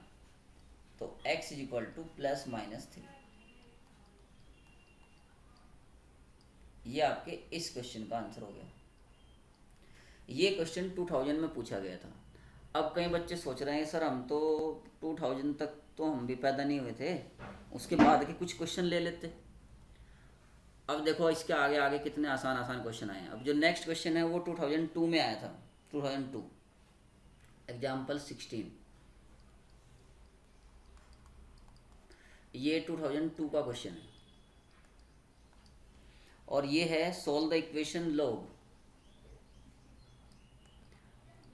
तो x इज इक्वल टू ±3। ये आपके इस क्वेश्चन का answer हो गया। ये क्वेश्चन 2000 में पूछा गया था। अब कई बच्चे सोच रहे हैं सर हम तो 2000 तक तो हम भी पैदा नहीं हुए थे, उसके बाद के कुछ क्वेश्चन ले लेते। अब देखो इसके आगे आगे कितने आसान आसान क्वेश्चन आए हैं। अब जो नेक्स्ट क्वेश्चन है वो 2002 में आया था, 2002 एग्जाम्पल 16। ये 2002 का क्वेश्चन है और ये है solve the equation log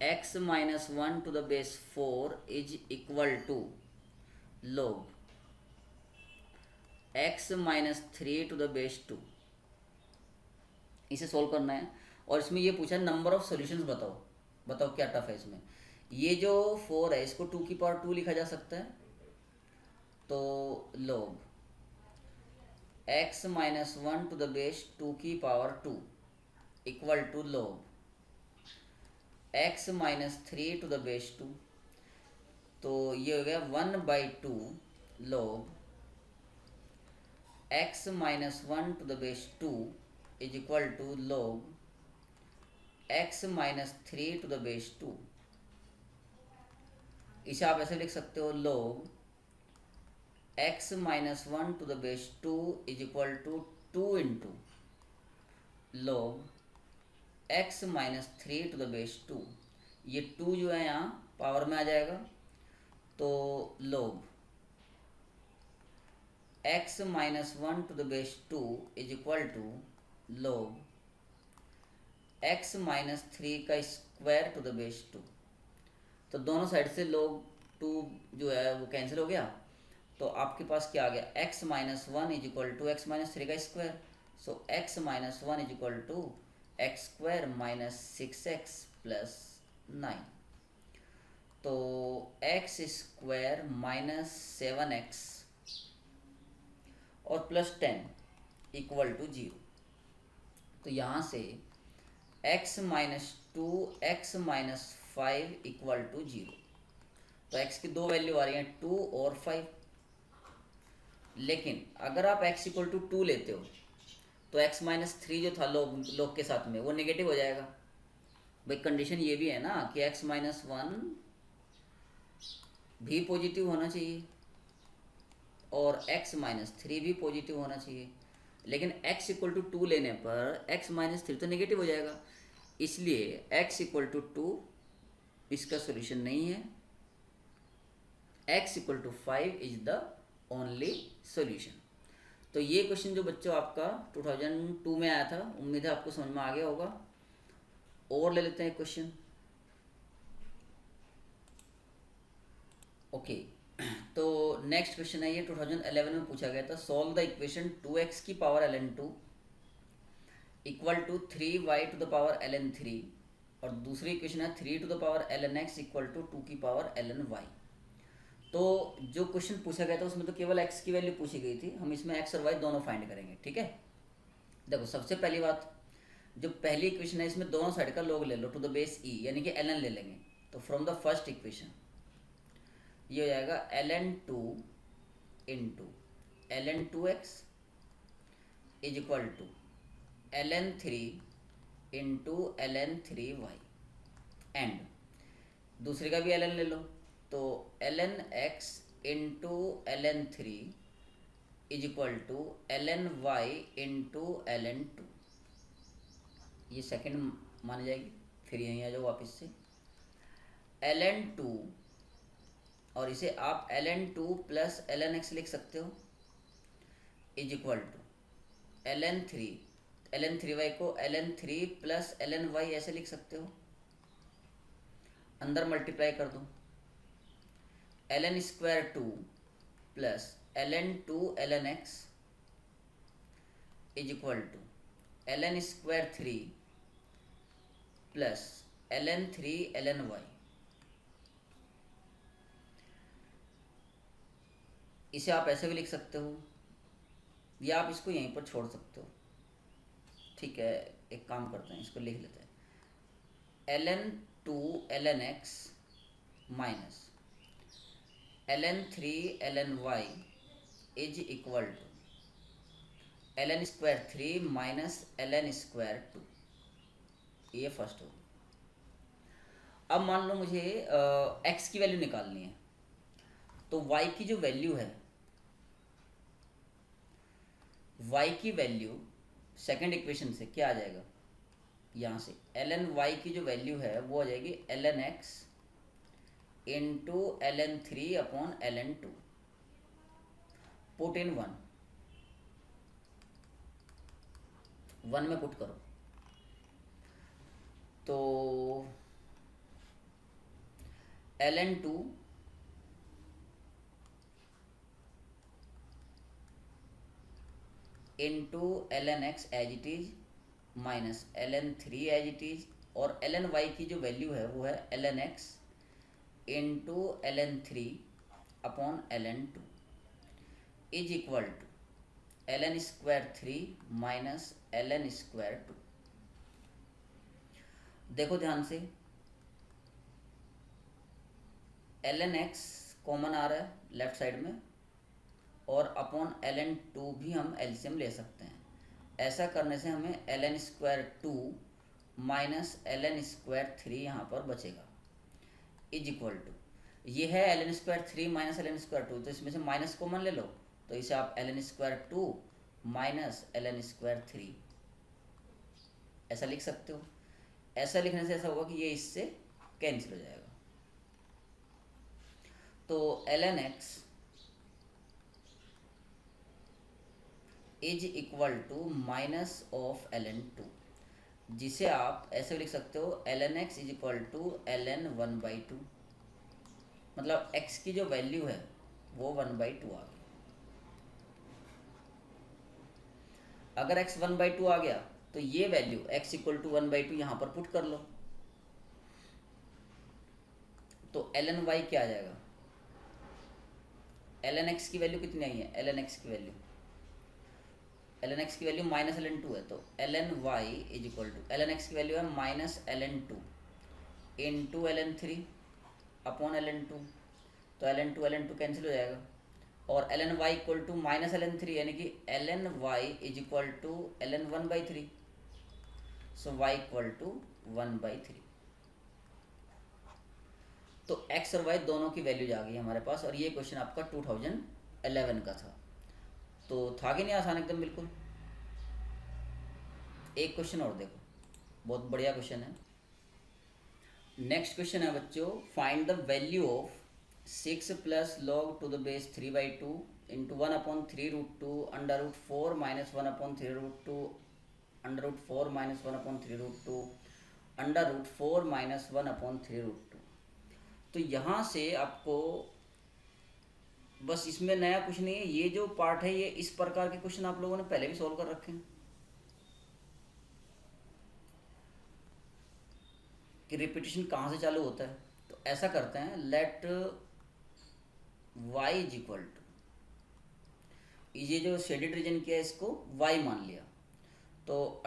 x - 1 to the base 4 is equal to log x - 3 to the base 2। इसे सोल्व करना है और इसमें ये पूछा नंबर ऑफ सॉल्यूशंस बताओ। बताओ क्या टफ है इसमें। ये जो 4 है इसको 2 की पावर 2 लिखा जा सकता है, तो log x - 1 to the base 2 की power 2 equal to log x - 3 to the base 2। तो ये हो गया 1/2 log x - 1 to the base 2 is equal to log x - 3 to the base 2। इसे आप ऐसे लिख सकते हो log x - 1 to the base 2 is equal to 2 into log x - 3 to the base 2। ये 2 जो है यहाँ पावर में आ जाएगा, तो log x - 1 to the base 2 is equal to log x - 3 का स्क्वायर टू द बेस 2। तो दोनों साइड से log 2 जो है वो कैंसिल हो गया, तो आपके पास क्या आ गया x - 1 is equal to x - 3 का square. So x - 1 is equal to x² - 6x + 9। तो x² - 7x और +10 इक्वल टू 0। तो यहाँ से x - 2 x - 5 इक्वल टू 0। तो x की दो वैल्यू आ रही हैं 2 और 5। लेकिन अगर आप x इक्वल टू 2 लेते हो तो x - 3 जो था log के साथ में वो नेगेटिव हो जाएगा। भाई कंडीशन ये भी है ना कि x - 1 भी पॉजिटिव होना चाहिए और x - 3 भी पॉजिटिव होना चाहिए। लेकिन x इक्वल टू 2 लेने पर x - 3 तो नेगेटिव हो जाएगा, इसलिए x इक्वल टू 2 इसका सोल्यूशन नहीं है। x equal to 5 is the only solution. तो ये क्वेश्चन जो बच्चों आपका 2002 में आया था, उम्मीद है आपको समझ में आ गया होगा। और ले लेते हैं क्वेश्चन। ओके तो नेक्स्ट क्वेश्चन है ये 2011 में पूछा गया था। सॉल्व द इक्वेशन 2x की power ln 2 equal to 3y to the power ln 3 और दूसरी इक्वेशन है 3 to the power ln x equal to 2 की पावर ln y। तो जो क्वेश्चन पूछा गया था उसमें तो केवल x की वैल्यू पूछी गई थी, हम इसमें x और y दोनों फाइंड करेंगे। ठीक है, देखो सबसे पहली बात, जो पहली इक्वेशन है इसमें दोनों साइड का log ले लो टू द बेस e, यानी कि ln ले लेंगे। तो फ्रॉम द फर्स्ट इक्वेशन ये हो जाएगा ln 2 into ln 2x is equal to ln 3 into ln 3y and दूसरे का भी ln ले लो, तो ln x into ln 3 is equal to ln y into ln 2। ये सेकंड मानी जाएगी। फिर यहीं आ जाओ वापस से ln 2, और इसे आप ln 2 प्लस ln x लिख सकते हो, is equal to ln 3y को ln 3 प्लस ln y ऐसे लिख सकते हो, अंदर मल्टीप्लाई कर दो, ln² 2 plus ln 2 ln x is equal to ln² 3 plus ln 3 ln y। इसे आप ऐसे भी लिख सकते हो, या आप इसको यहीं पर छोड़ सकते हो। ठीक है, एक काम करते हैं, इसको लिख लेते हैं ln 2 ln x minus ln 3 ln y is equal to ln² 3 minus ln² 2। ये फर्स्ट हो। अब मान लो मुझे x की वैल्यू निकालनी है, तो y की जो वैल्यू है, y की वैल्यू सेकंड इक्वेशन से क्या आ जाएगा, यहाँ से ln y की जो वैल्यू है वो आ जाएगी ln x into ln 3 upon ln 2। Put in 1 में पुट करो, तो ln 2 into ln x as it is minus ln 3 as it is, और ln y की जो वैल्यू है वो है ln x into ln 3 upon ln 2 is equal to ln² 3 minus ln² 2। देखो ध्यान से, ln x कॉमन आ रहा है लेफ्ट साइड में, और अपॉन ln 2 भी हम एलसीएम ले सकते हैं। ऐसा करने से हमें ln² 2 माइनस ln² 3 यहाँ पर बचेगा, इज इक्वल टू, ये है ln² 3 माइनस ln² 2, तो इसमें से माइनस कॉमन ले लो, तो इसे आप ln² 2 माइनस ln² 3 ऐसा लिख सकते हो। ऐसा लिखने से ऐसा होगा कि ये इससे कैंसिल हो जाएगा, तो ln x is equal to minus of ln 2, जिसे आप ऐसे लिख सकते हो ln x is equal to ln 1/2। मतलब x की जो वैल्यू है वो 1/2 आ गई। अगर x 1/2 आ गया तो ये वैल्यू x इक्वल टू 1/2 यहाँ पर पुट कर लो, तो ln y क्या आ जाएगा, ln x की वैल्यू कितनी आई है, ln x की वैल्यू माइनस ln 2 है, तो ln y is equal to, ln x की वैल्यू है minus ln 2 into ln 3 upon ln 2, तो ln 2 कैंसिल हो जाएगा, और ln y equal to minus ln 3, यानी कि ln y is equal to ln 1/3, so y equal to 1/3। तो x और y दोनों की वैल्यूज आ गई हमारे पास, और ये क्वेश्चन आपका 2011 का था। तो था कि नहीं आसान एकदम बिल्कुल। एक क्वेश्चन और देखो, बहुत बढ़िया क्वेश्चन है। नेक्स्ट क्वेश्चन है बच्चों, find the value of 6 plus log to the base 3/2 into 1/3√2 √4 minus 1/3√2 √4 minus 1/3√2 √4 minus 1/3√2। तो यहाँ से आपको बस, इसमें नया कुछ नहीं है, ये जो पार्ट है ये इस प्रकार के क्वेश्चन आप लोगों ने पहले भी सॉल्व कर रखे हैं कि रिपीटिशन कहाँ से चालू होता है। तो ऐसा करते हैं, let y is equal to, ये जो शेडेड रीजन किया है इसको y मान लिया, तो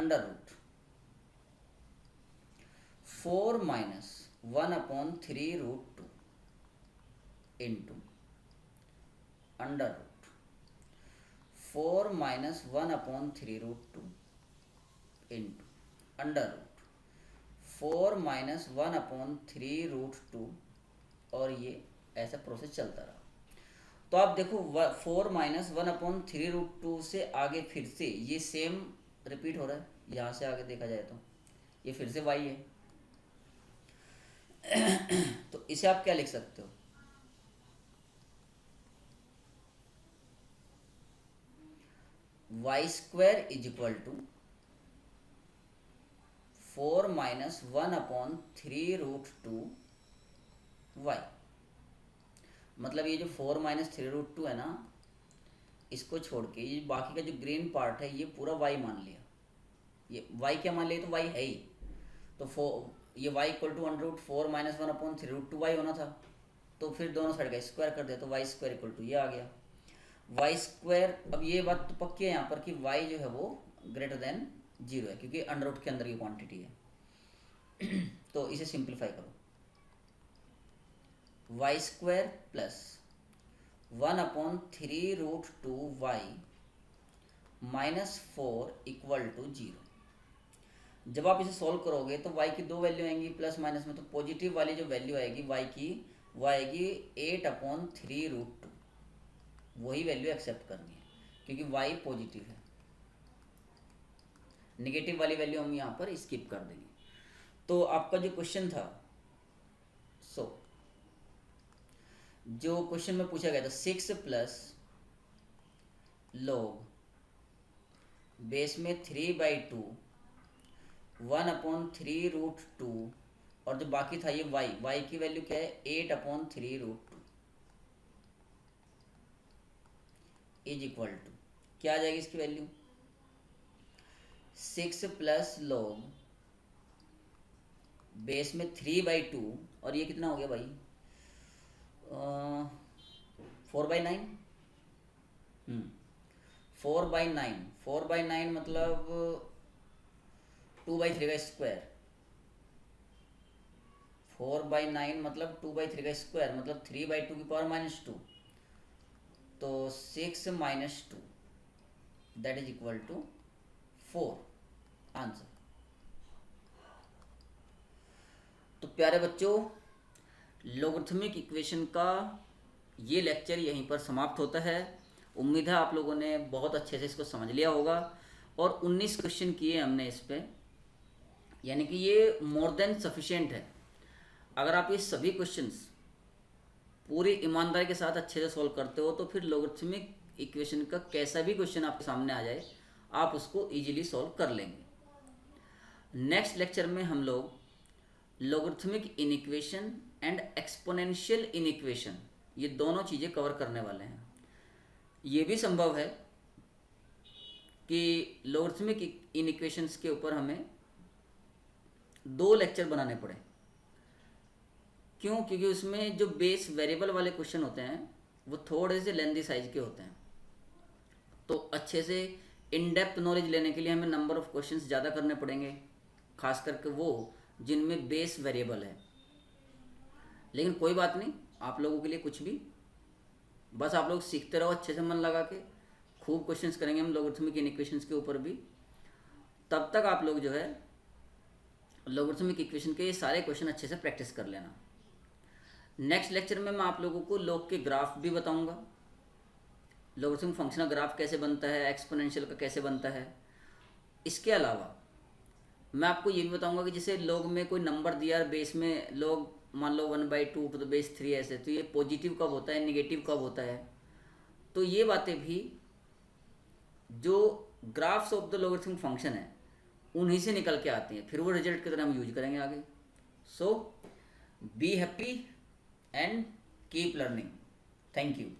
√4 minus 1/3√2 into √4 minus 1/3√2 into √4 4 minus 1/3√2 और ये ऐसा प्रोसेस चलता रहा। तो आप देखो 4 माइनस 1/3√2 से आगे फिर से ये सेम रिपीट हो रहा है। यहाँ से आगे देखा जाए तो ये फिर से y है। तो इसे आप क्या लिख सकते हो, y² is equal to 4 minus 1/3√2 y। मतलब ये जो 4 माइनस 3√2 है ना, इसको छोड़ के ये बाकी का जो ग्रीन पार्ट है ये पूरा y मान लिया। ये y क्या मान लिया, तो y है ही। तो ये y equal to √4 minus 1/3√2 y होना था। तो फिर दोनों साइड का स्क्वायर कर दिया तो y² इक्वल टू ये आ गया y²। अब ये बात तो पक्की है यहाँ पर कि y जो है वो ग्रेटर देन 0 है, क्योंकि अंडर के अंदर की क्वांटिटी है। तो इसे सिंप्लीफाई करो, y² plus 1/3√2y minus 4 equal to 0। जब आप इसे सॉल्व करोगे तो y की दो वैल्यू आएंगी प्लस माइनस में, तो पॉजिटिव वाली जो वैल्यू आएगी y की वो आएगी 8/3√2। वही वैल्यू एक्सेप्ट करनी है क्योंकि y पॉजिटिव है। नेगेटिव वाली वैल्यू हम यहाँ पर स्किप कर देंगे। तो आपका जो क्वेश्चन था, जो क्वेश्चन में पूछा गया था 6 प्लस log बेस में 3/2 1/3√2 और जो बाकी था ये y की वैल्यू क्या है 8/3√2 इज इक्वल टू क्या आ जाएगी इसकी वैल्यू 6 प्लस log बेस में 3/2 और ये कितना हो गया भाई 4/9। 4/9 मतलब 2/3 का स्क्वायर। 4/9 मतलब 2/3 का स्क्वायर मतलब 3/2 की पावर -2। तो 6 minus 2 that is equal to 4 answer. तो प्यारे बच्चों, लोगरिथमिक इक्वेशन का ये लेक्चर यहीं पर समाप्त होता है। उम्मीद है आप लोगों ने बहुत अच्छे से इसको समझ लिया होगा। और 19 क्वेश्चन किए हमने इस पे, यानी कि ये मोर देन सफिशिएंट है। अगर आप ये सभी क्वेश्चंस पूरी ईमानदारी के साथ अच्छे से सॉल्व करते हो तो फिर लोगरिथमिक इक्वेशन का कैसा भी क्वेश्चन आपके सामने आ जाए आप उसको इजीली सॉल्व कर लेंगे। नेक्स्ट लेक्चर में हम लोग logarithmic inequation and exponential inequation ये दोनों चीज़ें कवर करने वाले हैं। ये भी संभव है कि लोगरिथमिक इनइक्वेशंस के ऊपर हमें 2 लेक्चर बनाने पड़े। क्यों? क्योंकि उसमें जो बेस वेरिएबल वाले क्वेश्चन होते हैं वो थोड़े से लेंथी साइज के होते हैं। तो अच्छे से इन डेप्थ नॉलेज लेने के लिए हमें नंबर ऑफ क्वेश्चंस ज़्यादा करने पड़ेंगे, खास करके वो जिनमें बेस वेरिएबल है। लेकिन कोई बात नहीं, आप लोगों के लिए कुछ भी, बस आप लोग सीखते रहो अच्छे से मन लगा के। खूब क्वेश्चंस करेंगे हम लोगरिथमिक इनइक्वेशंस के ऊपर भी। तब तक आप लोग जो है लोगरिथमिक इक्वेशन के ये सारे क्वेश्चन अच्छे से प्रैक्टिस कर लेना। नेक्स्ट लेक्चर में मैं आप लोगों को लॉग के ग्राफ भी बताऊंगा, लोगरिथमिक फंक्शनल ग्राफ कैसे बनता है, एक्सपोनेंशियल का कैसे बनता है। इसके अलावा मैं आपको ये भी बताऊंगा कि जैसे लॉग में कोई नंबर दिया बेस में, लॉग मान लो 1/2 टू द बेस 3 ऐसे, तो ये पॉजिटिव कब होता है, नेगेटिव कब होता है। तो ये बातें भी जो graphs of the logarithmic function है उन्हीं से निकल के आती हैं, फिर वो रिजल्ट की तरह हम यूज करेंगे आगे। So be happy and keep learning. Thank you.